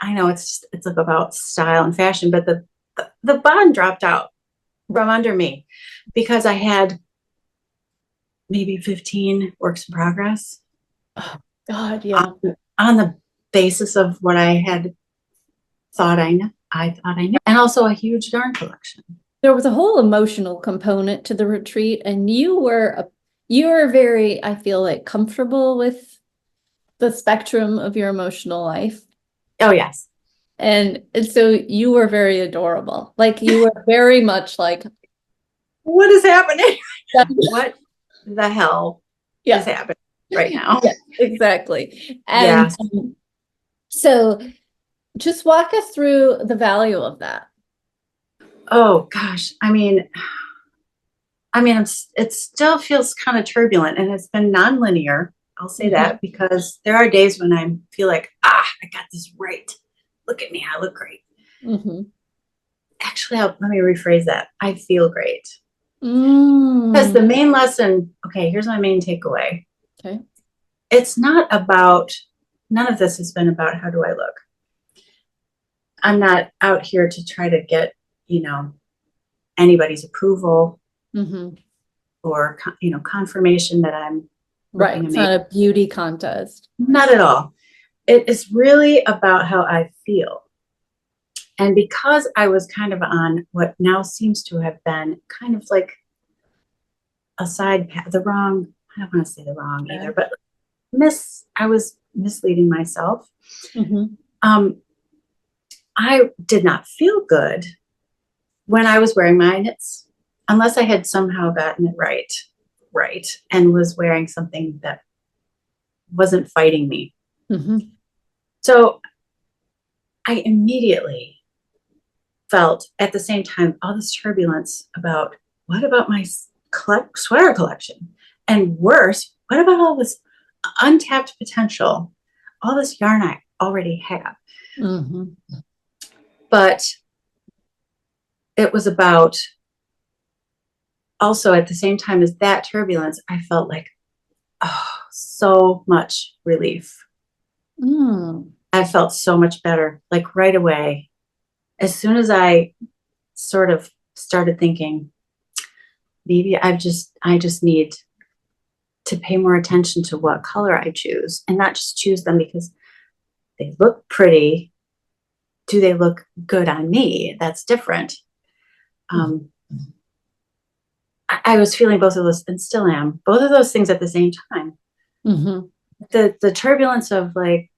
know it's like about style and fashion, but the bond dropped out from under me because I had maybe 15 works in progress. Oh, God, yeah. On the basis of what I had thought I knew, and also a huge yarn collection. There was a whole emotional component to the retreat, and you were very, I feel like, comfortable with the spectrum of your emotional life. Oh, yes. And so you were very adorable. Like, you were very much like, what is happening? What the hell is happening right now? Yeah, exactly. And so just walk us through the value of that. Oh, gosh. I mean, it still feels kind of turbulent, and it's been nonlinear. I'll say that, because there are days when I feel like, I got this right. Look at me. I look great. Actually, let me rephrase that. I feel great. Because the main lesson, here's my main takeaway. Okay. It's not about, none of this has been about how do I look. I'm not out here to try to get, anybody's approval or, confirmation that I'm right. It's not a beauty contest. Not at all. It is really about how I feel. And because I was kind of on what now seems to have been kind of like a side path, I don't want to say the wrong either, but I was misleading myself. I did not feel good when I was wearing my knits, unless I had somehow gotten it right, and was wearing something that wasn't fighting me. So I immediately felt at the same time all this turbulence about, what about my sweater collection? And worse, what about all this untapped potential, all this yarn I already have? But it was about, also at the same time as that turbulence, I felt like, so much relief. I felt so much better, like right away. As soon as I sort of started thinking, maybe I just need to pay more attention to what color I choose, and not just choose them because they look pretty. Do they look good on me? That's different. I was feeling both of those, and still am, both of those things at the same time. The turbulence of like,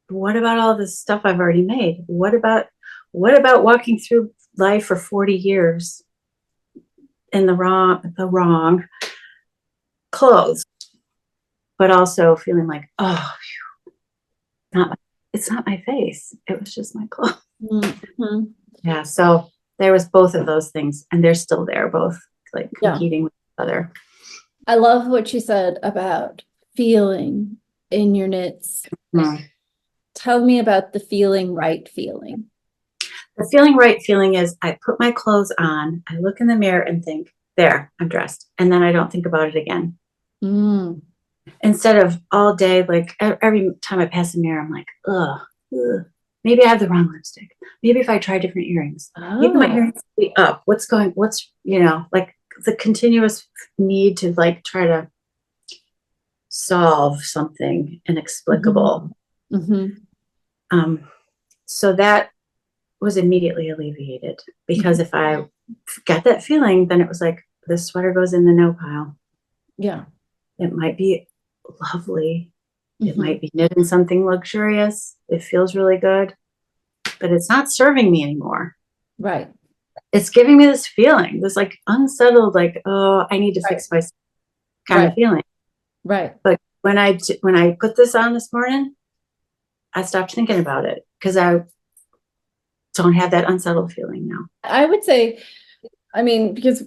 what about all this stuff I've already made? What about walking through life for 40 years in the wrong, clothes, but also feeling like, oh, it's not my face. It was just my clothes. Mhm. Yeah. So there was both of those things, and they're still there, both like competing with each other. I love what you said about feeling in your knits. Tell me about the feeling right feeling. The feeling right feeling is I put my clothes on, I look in the mirror and think, there, I'm dressed. And then I don't think about it again. Instead of all day, like every time I pass the mirror, I'm like, ugh. Maybe I have the wrong lipstick. Maybe if I try different earrings, maybe my earrings will be up. What's, like the continuous need to like try to solve something inexplicable. So that was immediately alleviated, because if I got that feeling, then it was like, this sweater goes in the no pile. Yeah. It might be lovely. It might be knit in something luxurious. It feels really good, but it's not serving me anymore. Right. It's giving me this feeling, this like unsettled, like, oh, I need to fix my kind of feeling. Right. But when I put this on this morning, I stopped thinking about it, because I don't have that unsettled feeling now. I would say, I mean, because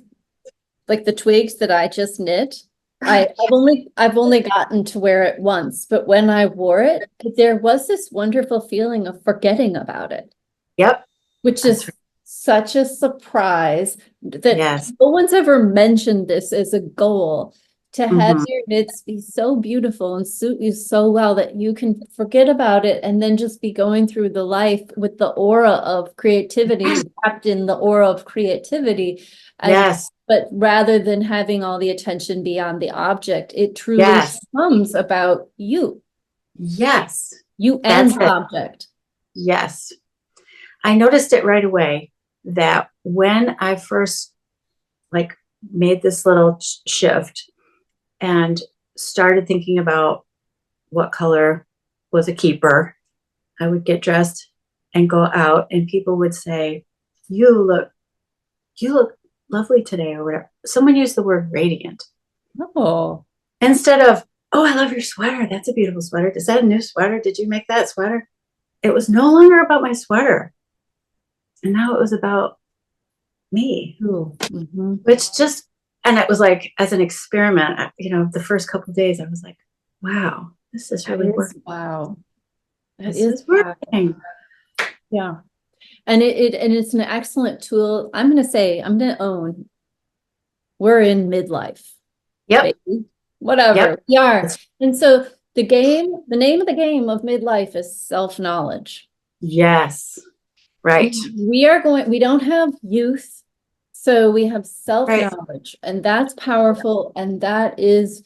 like the twigs that I just knit, I've only gotten to wear it once, but when I wore it, there was this wonderful feeling of forgetting about it. Yep. Which is such a surprise that Yes. no one's ever mentioned this as a goal, to have your knits be so beautiful and suit you so well that you can forget about it and then just be going through the life with the aura of creativity, wrapped in the aura of creativity. Yes. But rather than having all the attention be on the object, it truly becomes about you. Yes. You and the object. Yes. I noticed it right away that when I first like made this little shift and started thinking about what color was a keeper, I would get dressed and go out, and people would say, you look lovely today, or whatever. Someone used the word radiant. Oh. Instead of, oh, I love your sweater. That's a beautiful sweater. Is that a new sweater? Did you make that sweater? It was no longer about my sweater. And now it was about me. Which just, and it was like, as an experiment, the first couple of days, I was like, wow, this is really working. Wow. This is working. Yeah. And it's an excellent tool. I'm going to own, we're in midlife. Yep. Baby. Whatever. We are. And so the name of the game of midlife is self-knowledge. Yes. Right. We don't have youth, so we have self-knowledge, and that's powerful. And that is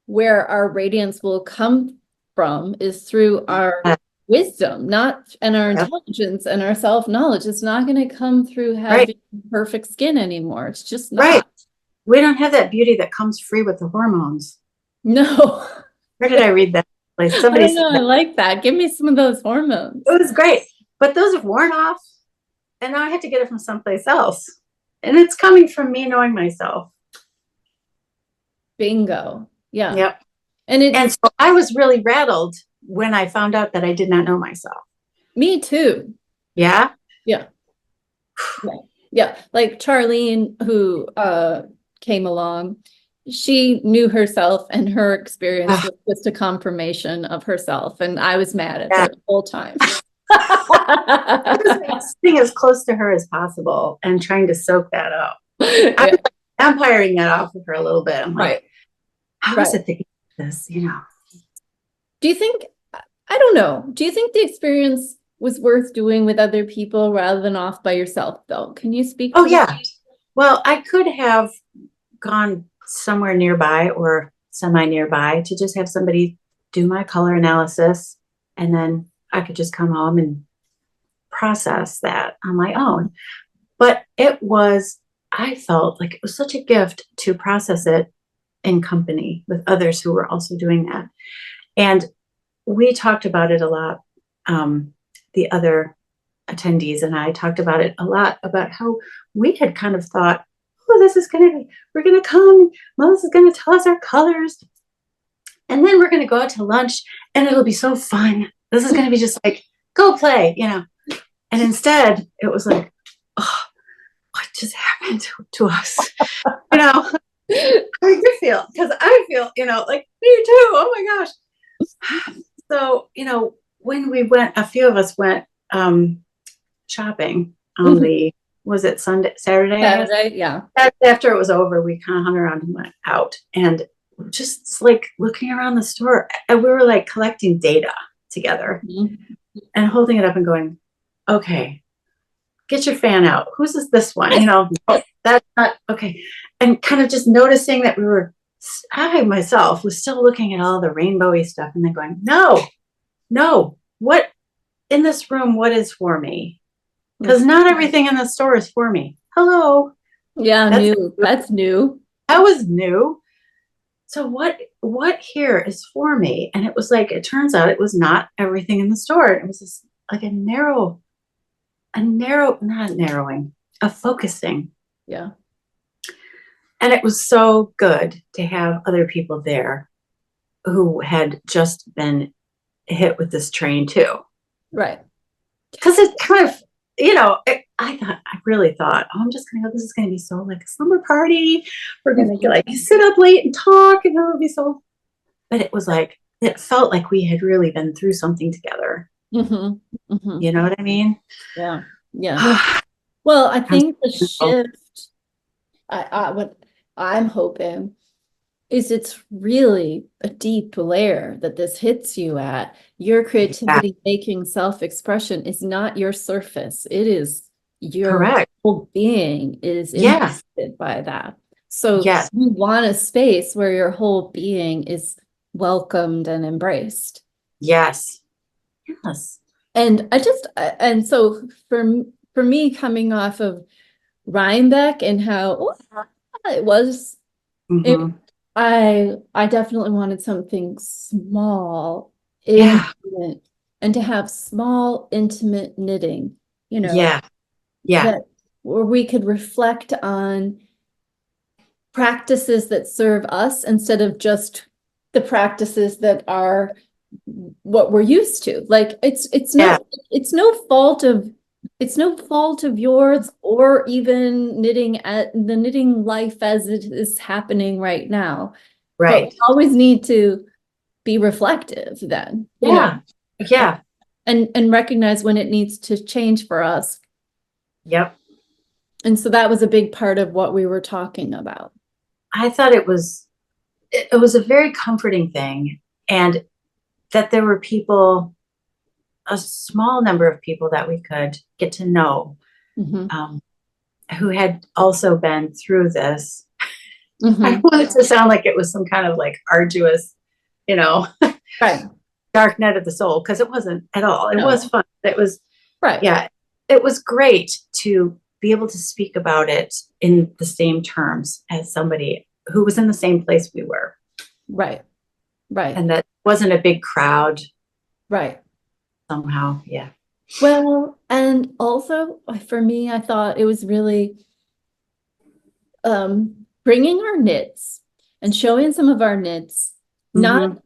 where our radiance will come from, is through our wisdom, and our intelligence and our self-knowledge. It's not going to come through having perfect skin anymore. It's just not. Right. We don't have that beauty that comes free with the hormones. No. Where did I read that? Like I don't know. I like that. Give me some of those hormones. It was great, but those have worn off, and now I have to get it from someplace else. And it's coming from me knowing myself. Bingo. Yeah. Yep. And so I was really rattled when I found out that I did not know myself. Me too. Yeah. Yeah. Yeah. Like Charlene, who came along, she knew herself, and her experience was just a confirmation of herself. And I was mad at her the whole time. I was staying as close to her as possible and trying to soak that up. I'm vampiring that off of her a little bit. I'm like, how is it that you do this? Do you think, I don't know, do you think the experience was worth doing with other people rather than off by yourself, though? Can you speak to that? Well, I could have gone somewhere nearby or semi-nearby to just have somebody do my color analysis, and then I could just come home and process that on my own. But I felt like it was such a gift to process it in company with others who were also doing that. And we talked about it a lot. The other attendees and I talked about it a lot, about how we had kind of thought, oh, we're going to come. Melissa's going to tell us our colors. And then we're going to go out to lunch and it'll be so fun. This is going to be just like, go play, And instead it was like, oh, what just happened to us? How do you feel? Because I feel, like me too. Oh my gosh. So, when we went, a few of us went shopping on was it Saturday? Saturday, yeah. After it was over, we kind of hung around and went out and just like looking around the store, and we were like collecting data together and holding it up and going, okay, get your fan out. Whose is this one? That's not okay. And kind of just noticing that I myself was still looking at all the rainbowy stuff and then going, no, what in this room, what is for me? Because not everything in the store is for me. Hello. Yeah, that's new. That was new. So what here is for me? And it was like, it turns out it was not everything in the store. It was just like a focusing. Yeah. And it was so good to have other people there who had just been hit with this train too. Right. Because it kind of, I really thought, oh, I'm just going to go, this is going to be so like a slumber party. We're going to like sit up late and talk and it'll be so, but it was like, it felt like we had really been through something together. You know what I mean? Yeah. Yeah. Well, I think the shift, what I'm hoping is it's really a deep layer that this hits you at. Your creativity, making self-expression is not your surface. It is your whole being is impacted by that. So you want a space where your whole being is welcomed and embraced. Yes. And so for me coming off of Rhinebeck and how it was, I definitely wanted something small, intimate, and to have small, intimate knitting, that where we could reflect on practices that serve us instead of just the practices that are what we're used to. Like it's no fault of yours or even knitting at the knitting life as it is happening right now. Right. But we always need to be reflective then. And recognize when it needs to change for us. Yep. And so that was a big part of what we were talking about. I thought it was a very comforting thing, and that there were people, a small number of people that we could get to know, who had also been through this. I wanted to sound like it was some kind of like arduous, dark night of the soul, because it wasn't at all. It was fun. It was it was great to be able to speak about it in the same terms as somebody who was in the same place we were. Right. And that wasn't a big crowd. Right. Somehow. Yeah. Well, and also for me, I thought it was really bringing our knits and showing some of our knits, not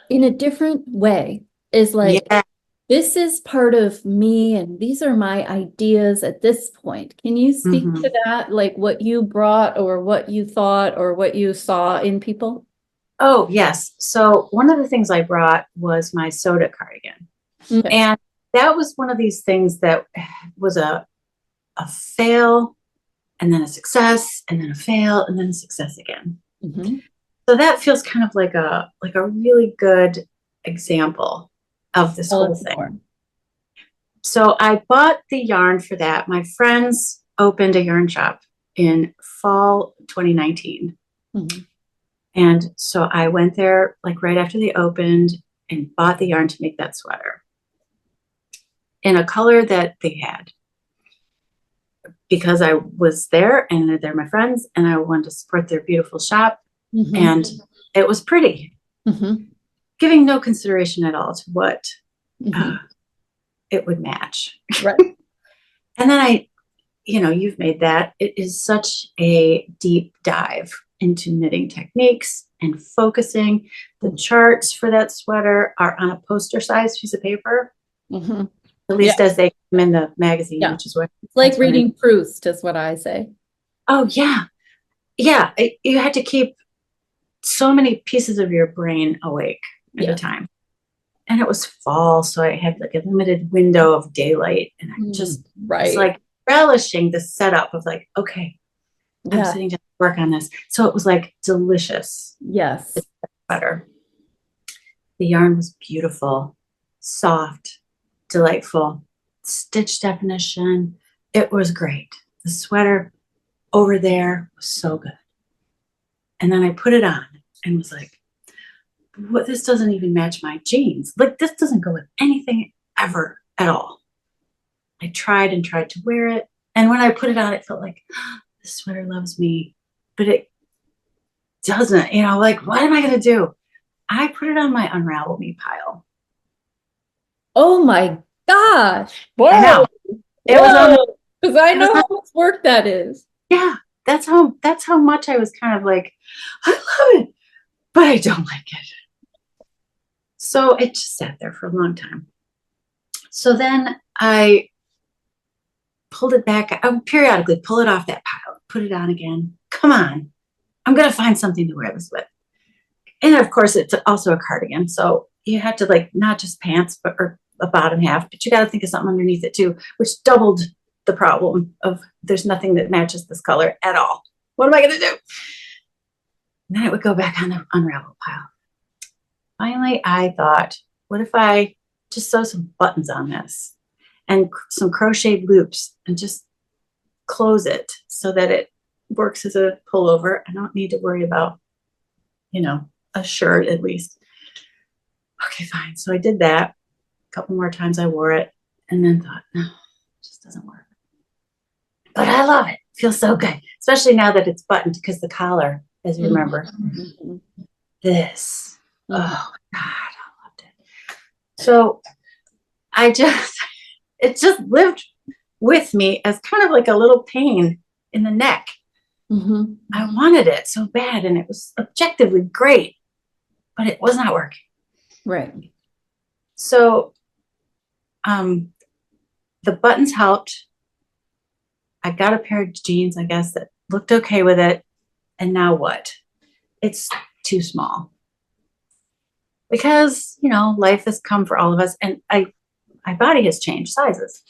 in a different way, is like, this is part of me and these are my ideas at this point. Can you speak to that? Like what you brought or what you thought or what you saw in people? Oh, yes. So one of the things I brought was my Soda Cardigan. And that was one of these things that was a fail and then a success and then a fail and then a success again. So that feels kind of like a really good example of this whole thing. So I bought the yarn for that. My friends opened a yarn shop in fall 2019. And so I went there like right after they opened and bought the yarn to make that sweater in a color that they had, because I was there and they're my friends and I wanted to support their beautiful shop. And it was pretty, giving no consideration at all to what it would match. Right. And then you've made that. It is such a deep dive into knitting techniques and focusing. The charts for that sweater are on a poster sized piece of paper, Mhm. at least as they come in the magazine, Yeah. which is what It's like that's what I- reading Proust, is what I say. Oh, yeah. Yeah. You had to keep so many pieces of your brain awake at Yeah. a time. And it was fall, so I had like a limited window of daylight. And I just was Right. like relishing the setup of like, okay, I'm Yeah. sitting down to work on this. So it was like delicious. Yes. Butter. The yarn was beautiful, soft, delightful, stitch definition. It was great. The sweater over there was so good. And then I put it on and was like, what, this doesn't even match my jeans. Like, this doesn't go with anything ever at all. I tried and tried to wear it. And when I put it on, it felt like, this sweater loves me, but it doesn't, like, what am I going to do? I put it on my Unravel Me pile. Oh my gosh. Whoa. I know. It was on, because I know how much work that is. yeah, that's how much I was kind of like, I love it, but I don't like it. So it just sat there for a long time. So then I pulled it back. I would periodically pull it off that pile, put it on again. Come on, I'm going to find something to wear this with. And of course, it's also a cardigan. So you have to like, not just pants, or a bottom half, but you got to think of something underneath it too, which doubled the problem of there's nothing that matches this color at all. What am I going to do? And then it would go back on the unravel pile. Finally, I thought, what if I just sew some buttons on this and some crocheted loops and just close it so that it works as a pullover. I don't need to worry about, a shirt at least. Okay, fine. So I did that. A couple more times I wore it and then thought, no, it just doesn't work. But I love it. It feels so good, especially now that it's buttoned, because the collar, as you remember, this. Oh God, I loved it. So it just lived with me as kind of like a little pain in the neck. I wanted it so bad, and it was objectively great, but it was not working. Right. So the buttons helped. I got a pair of jeans, I guess, that looked okay with it. And now what? It's too small. Because, life has come for all of us, and my body has changed sizes.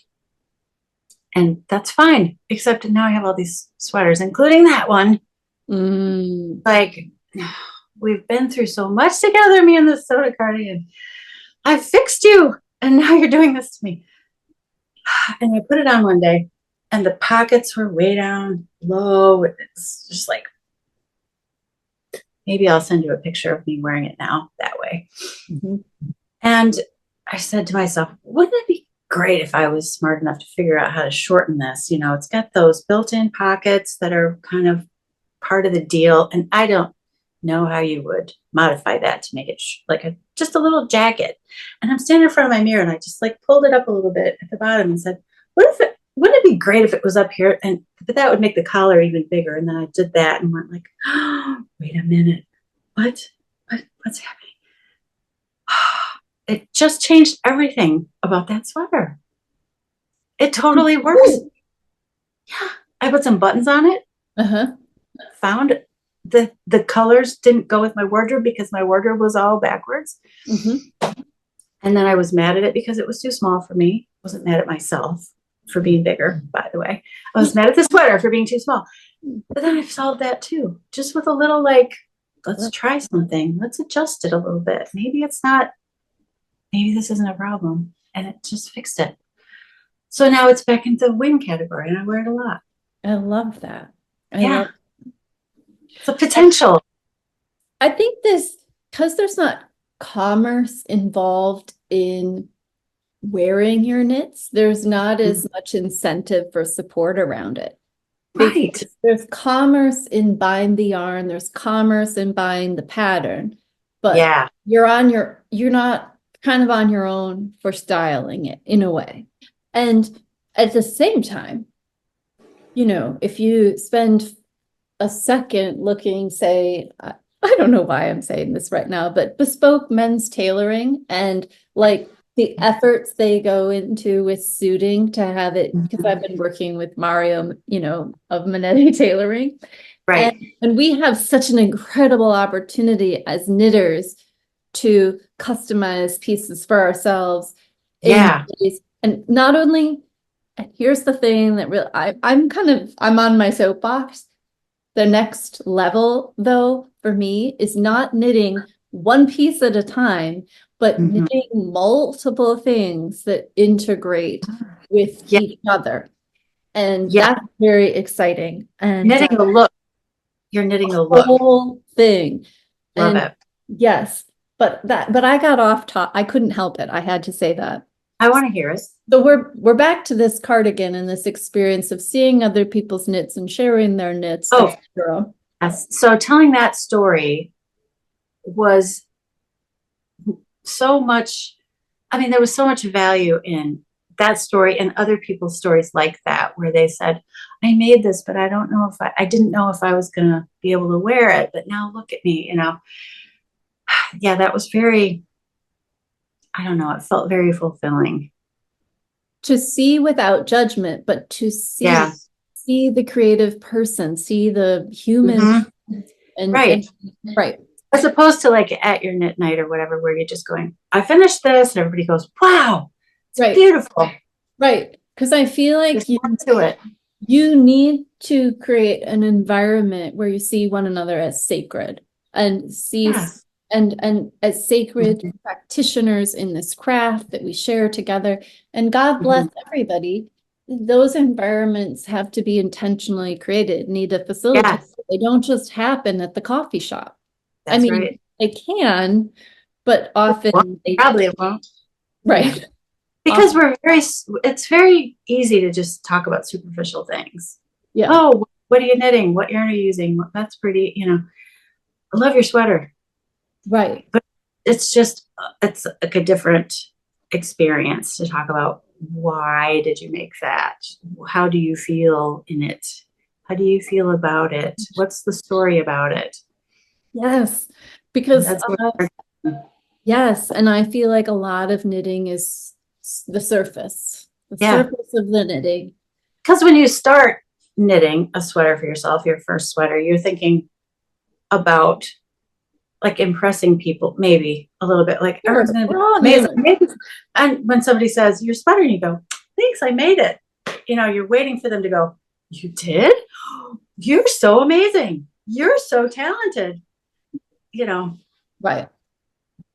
And that's fine, except now I have all these sweaters, including that one. Like, we've been through so much together, me and the Soda Cardigan. I fixed you, and now you're doing this to me. And I put it on one day, and the pockets were way down low. It's just like, maybe I'll send you a picture of me wearing it now that way. And I said to myself, wouldn't it be great if I was smart enough to figure out how to shorten this? It's got those built-in pockets that are kind of part of the deal. And I don't know how you would modify that to make it like just a little jacket. And I'm standing in front of my mirror, and I just like pulled it up a little bit at the bottom and said, wouldn't it be great if it was up here? But that would make the collar even bigger. And then I did that and went like, oh, wait a minute. What's happening? It just changed everything about that sweater. It totally works. Yeah. I put some buttons on it. Found the colors didn't go with my wardrobe because my wardrobe was all backwards. And then I was mad at it because it was too small for me. I wasn't mad at myself for being bigger, by the way. I was mad at the sweater for being too small. But then I've solved that too. Just with a little like, let's try something. Let's adjust it a little bit. Maybe this isn't a problem. And it just fixed it. So now it's back into the win category, and I wear it a lot. I love that. It's a potential. I think because there's not commerce involved in wearing your knits, there's not as much incentive for support around it. Right. Because there's commerce in buying the yarn, there's commerce in buying the pattern, but you're not kind of on your own for styling it in a way. And at the same time, if you spend a second looking, say, I don't know why I'm saying this right now, but bespoke men's tailoring and like the efforts they go into with suiting to have it, because I've been working with Mario, of Manetti Tailoring. Right. And we have such an incredible opportunity as knitters to customize pieces for ourselves. Yeah. And not only, and here's the thing that really, I'm on my soapbox. The next level, though, for me, is not knitting one piece at a time, but knitting multiple things that integrate with each other. And that's very exciting. And knitting a look. You're knitting a look. Whole thing. Love it. Yes, but I got off top. I couldn't help it. I had to say that. I want to hear it. So we're back to this cardigan and this experience of seeing other people's knits and sharing their knits. Oh, yes. So telling that story was so much. I mean, there was so much value in that story and other people's stories like that, where they said, I made this, but I don't know if I didn't know if I was going to be able to wear it, but now look at me, Yeah, that was very, I don't know, it felt very fulfilling. To see without judgment, but to see the creative person, see the human. Right. As opposed to like at your knit night or whatever, where you're just going, I finished this, and everybody goes, wow, it's beautiful. Right. Because I feel like you need to create an environment where you see one another as sacred and see and as sacred practitioners in this craft that we share together. And God bless everybody. Those environments have to be intentionally created, need a facility. They don't just happen at the coffee shop. They can, but often they probably won't. Right. Because it's very easy to just talk about superficial things. Yeah. Oh, what are you knitting? What yarn are you using? That's pretty, I love your sweater. Right. But it's like a different experience to talk about, why did you make that? How do you feel in it? How do you feel about it? What's the story about it? Yes, because yes, and I feel like a lot of knitting is the surface of the knitting. Because when you start knitting a sweater for yourself, your first sweater, you're thinking about like impressing people, maybe a little bit, like everyone's gonna be amazing. And when somebody says your sweater, and you go, thanks, I made it. You're waiting for them to go, you did? You're so amazing. You're so talented. Right.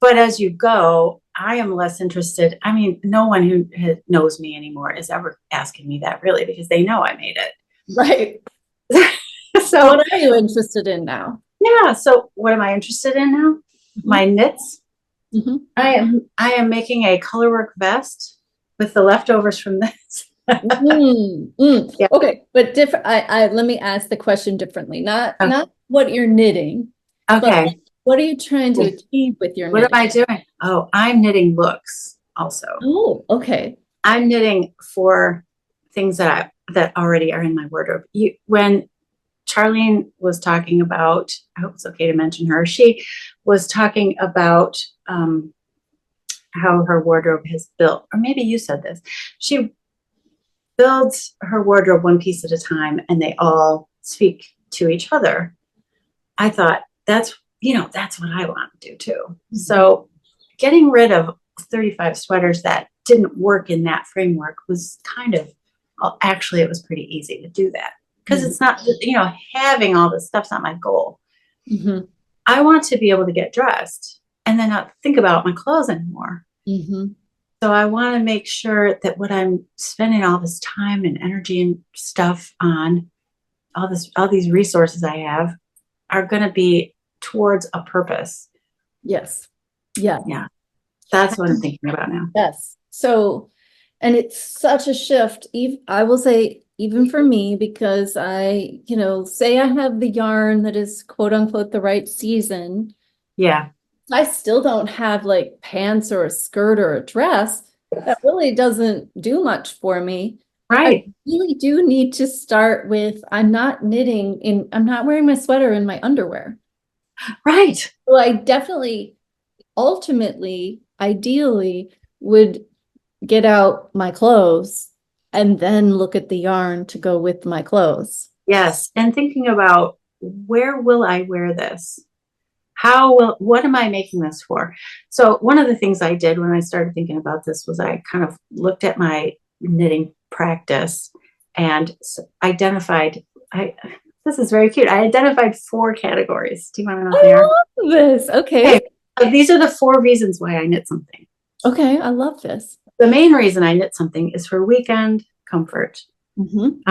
But as you go, I am less interested. I mean, no one who knows me anymore is ever asking me that, really, because they know I made it. Right. So what are you interested in now? Yeah. So what am I interested in now? My knits. I am making a colorwork vest with the leftovers from this. Yeah. Okay, but different. Let me ask the question differently. Not what you're knitting. Okay. But what are you trying to achieve with your knitting? What am I doing? Oh, I'm knitting looks also. Oh, okay. I'm knitting for things that already are in my wardrobe. When Charlene was talking about, I hope it's okay to mention her, she was talking about how her wardrobe has built, or maybe you said this. She builds her wardrobe one piece at a time, and they all speak to each other. I thought that's what I want to do too. So getting rid of 35 sweaters that didn't work in that framework was actually, it was pretty easy to do that, because it's not, having all this stuff's not my goal. I want to be able to get dressed and then not think about my clothes anymore. So I want to make sure that what I'm spending all this time and energy and stuff on, all these resources I have, are going to be towards a purpose. Yes. Yeah. Yeah. That's what I'm thinking about now. Yes. So, and it's such a shift. I will say, even for me, because I, say I have the yarn that is quote unquote the right season. Yeah. I still don't have like pants or a skirt or a dress. That really doesn't do much for me. Right. really do need to start with, I'm not wearing my sweater in my underwear. Right. So I definitely, ultimately, ideally, would get out my clothes and then look at the yarn to go with my clothes. Yes. And thinking about, where will I wear this? What am I making this for? So one of the things I did when I started thinking about this was I kind of looked at my knitting practice and identified, this is very cute. I identified 4 categories. Do you want to know what they I are? love this. Okay. Okay. These are the 4 reasons why I knit something. Okay. I love this. The main reason I knit something is for weekend comfort. Mm-hmm.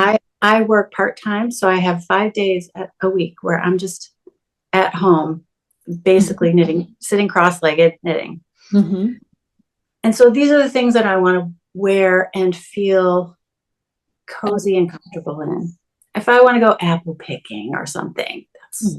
I work part-time, so I have 5 days a week where I'm just at home, basically knitting, sitting cross-legged knitting. Mm-hmm. And so these are the things that I want to wear and feel cozy and comfortable in. If I want to go apple picking or something,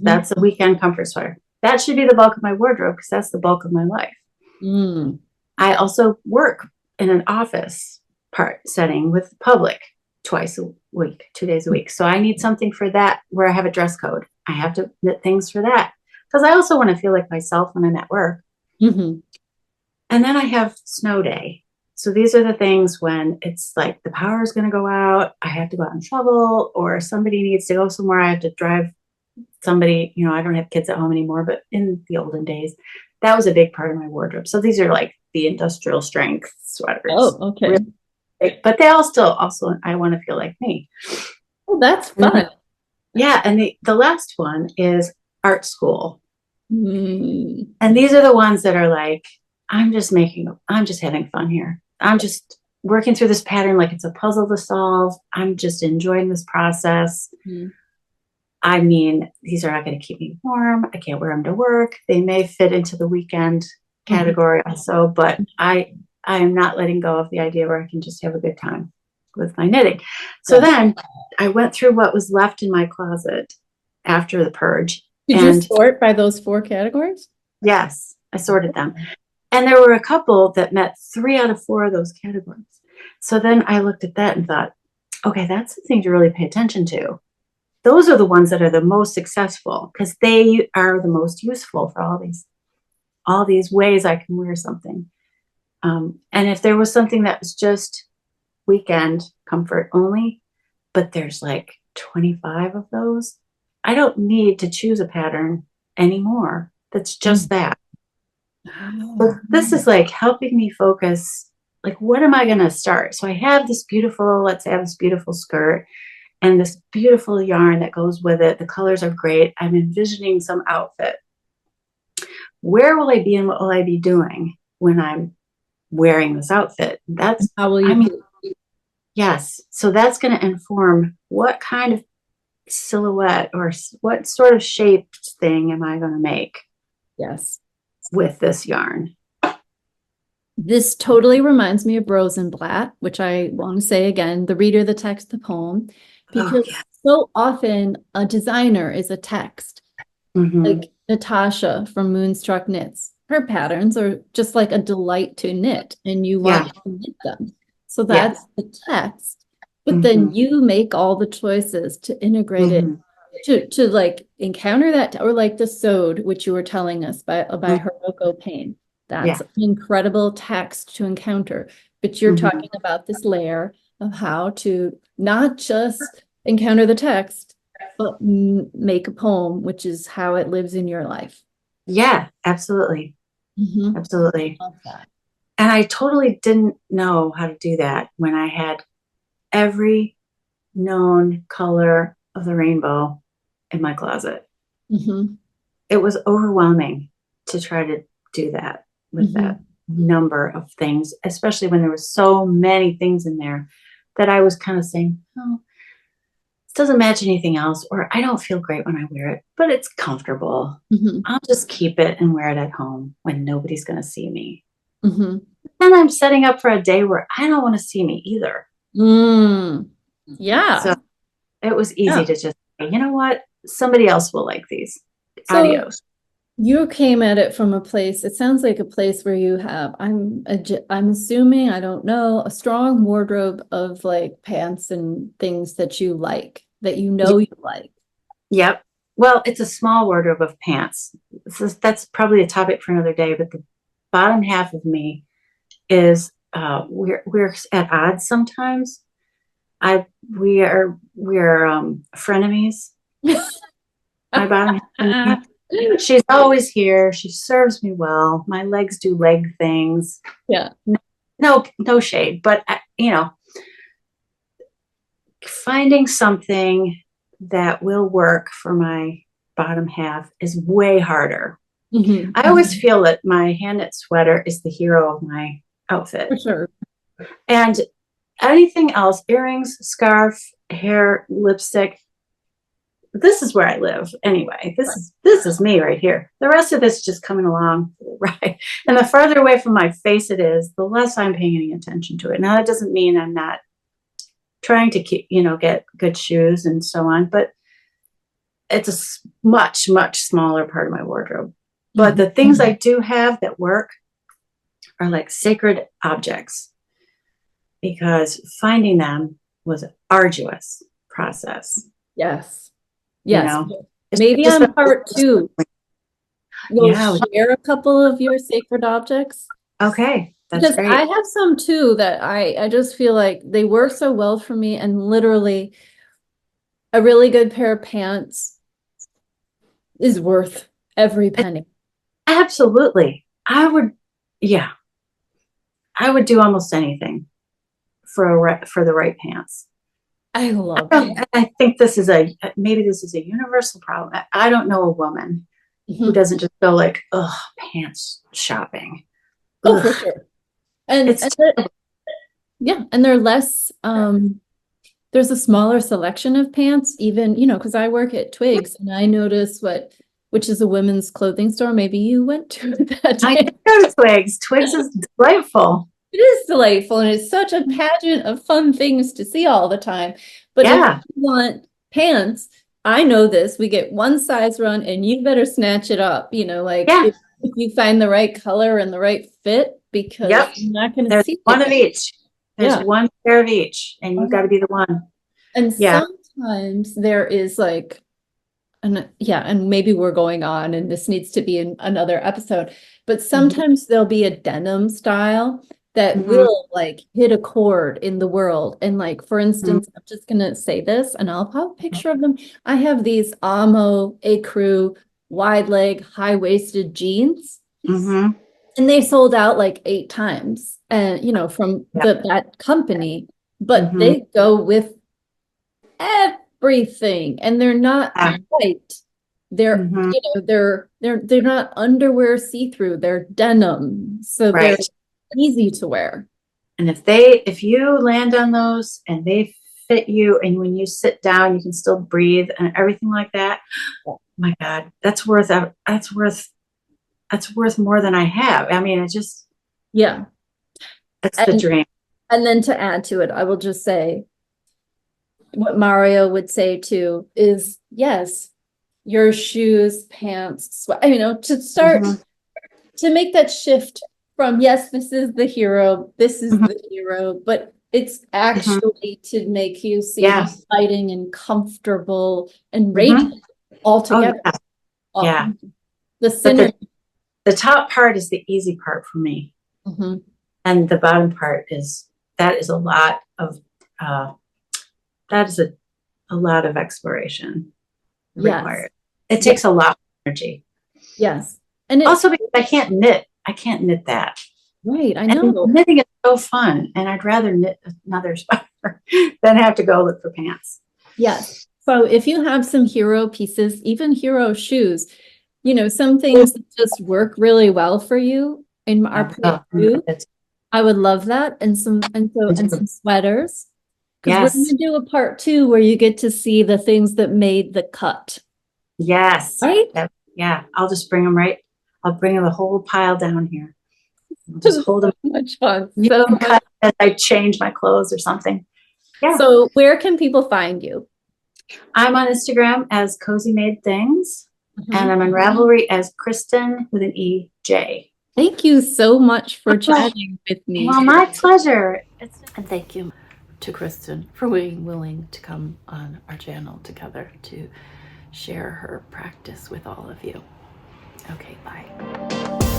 that's a weekend comfort sweater. That should be the bulk of my wardrobe because that's the bulk of my life. Mm. I also work in an office part setting with the public twice a week, 2 days a week. So I need something for that where I have a dress code. I have to knit things for that because I also want to feel like myself when I'm at work. Mm-hmm. And then I have snow day. So these are the things when it's like the power is going to go out. I have to go out and shovel, or somebody needs to go somewhere. I have to drive somebody. I don't have kids at home anymore, but in the olden days, that was a big part of my wardrobe. So these are like the industrial strength sweaters. Oh, okay. Really big, but they all still also, I want to feel like me. Oh, that's fun. Yeah. And the last one is art school. Mm. And these are the ones that are like, I'm just having fun here. I'm just working through this pattern like it's a puzzle to solve. I'm just enjoying this process. Mm. I mean, these are not going to keep me warm. I can't wear them to work. They may fit into the weekend category also, but I am not letting go of the idea where I can just have a good time with my knitting. So then I went through what was left in my closet after the purge. Did you sort by those 4 categories? Yes, I sorted them. And there were a couple that met 3 out of 4 of those categories. So then I looked at that and thought, okay, that's the thing to really pay attention to. Those are the ones that are the most successful because they are the most useful for all these ways I can wear something. And if there was something that was just weekend comfort only, but there's like 25 of those, I don't need to choose a pattern anymore. That's just that. So this is like helping me focus, like, what am I going to start? So I have this let's have this beautiful skirt and this beautiful yarn that goes with it. The colors are great. I'm envisioning some outfit. Where will I be and what will I be doing when I'm wearing this outfit? How will you yes. So that's going to inform what kind of silhouette or what sort of shaped thing am I going to make? Yes. With this yarn. This totally reminds me of Rosenblatt, which I want to say again, the reader, the text, the poem, because so often a designer is a text. Like Natasha from Moonstruck Knits. Her patterns are just like a delight to knit, and you want to knit them. So that's the text. But then you make all the choices to integrate it, to like encounter that, or like the Sewed, which you were telling us by Hiroko Payne. That's an incredible text to encounter. But you're talking about this layer of how to not just encounter the text, but make a poem, which is how it lives in your life. Yeah, absolutely. Absolutely. Love that. And I totally didn't know how to do that when I had every known color of the rainbow in my closet. It was overwhelming to try to do that with that number of things, especially when there were so many things in there that I was kind of saying, oh, this doesn't match anything else, or I don't feel great when I wear it, but it's comfortable. I'll just keep it and wear it at home when nobody's going to see me. Then I'm setting up for a day where I don't want to see me either. Yeah. So it was easy to just say, you know what? Somebody else will like these. So Adios. You came at it from a place, it sounds like a place where you have, I'm assuming, I don't know, a strong wardrobe of like pants and things that you like, that you know you like. Yep. Well, it's a small wardrobe of pants. That's probably a topic for another day, but the bottom half of me is we're at odds sometimes. We are frenemies. My bottom half of me. She's always here. She serves me well. My legs do leg things. Yeah. No shade, but finding something that will work for my bottom half is way harder. Mm-hmm. I always feel that my hand knit sweater is the hero of my outfit. For sure. And anything else, earrings, scarf, hair, lipstick, this is where I live anyway. This is me right here. The rest of this is just coming along, right? And the farther away from my face it is, the less I'm paying any attention to it. Now that doesn't mean I'm not trying to keep, get good shoes and so on, but it's a much, much smaller part of my wardrobe. But the things I do have that work are like sacred objects, because finding them was an arduous process. Yes. Yes. Maybe on part 2. You'll share a couple of your sacred objects. Okay. That's Because great. I have some too that I just feel like they work so well for me, and literally a really good pair of pants is worth every penny. Absolutely. I would do almost anything for the right pants. I love it. I think maybe this is a universal problem. I don't know a woman who doesn't just go like, oh, pants shopping. Oh, for sure. And they're less, there's a smaller selection of pants, even, because I work at Twigs and I notice which is a women's clothing store. Maybe you went to that. I did go to Twigs. Twigs is delightful. It is delightful, and it's such a pageant of fun things to see all the time. But if you want pants, I know this, we get one size run and you better snatch it up, if you find the right color and the right fit, because you're not going to see one of each. There's one pair of each, and you've got to be the one. And sometimes there is and maybe we're going on and this needs to be in another episode, but sometimes there'll be a denim style that will hit a chord in the world. And for instance, I'm just going to say this and I'll have a picture of them. I have these Amo Ecru wide leg, high-waisted jeans. And they sold out 8 times, and from that company, but they go with everything, and they're not white. They're they're not underwear see-through. They're denim, so they're easy to wear. And if you land on those and they fit you, and when you sit down you can still breathe and everything like that, oh my God, that's worth more than I have. I mean, it's just that's the dream. And then to add to it, I will just say what Mario would say too is, yes, your shoes, pants, to start to make that shift from, yes, this is the hero, but it's actually to make you seem exciting and comfortable and radiant altogether. The top part is the easy part for me, and the bottom part is a lot of exploration required. It takes a lot of energy. Yes, and also because I can't knit that. Right, I know. And knitting is so fun, and I'd rather knit another sweater than have to go look for pants. Yes. So if you have some hero pieces, even hero shoes, some things that just work really well for you in our part 2, I would love that, and some sweaters. Because we're going to do a part 2 where you get to see the things that made the cut. Yes. Right? I'll just bring them I'll bring the whole pile down here. I'll just hold them. So much fun. So cut as I change my clothes or something. Yeah. So where can people find you? I'm on Instagram as Cozy Made Things. And I'm on Ravelry as Kristen with an EJ. Thank you so much for pleasure. chatting with me. Well, my pleasure. And thank you to Kristen for being willing to come on our channel together to share her practice with all of you. Okay, bye.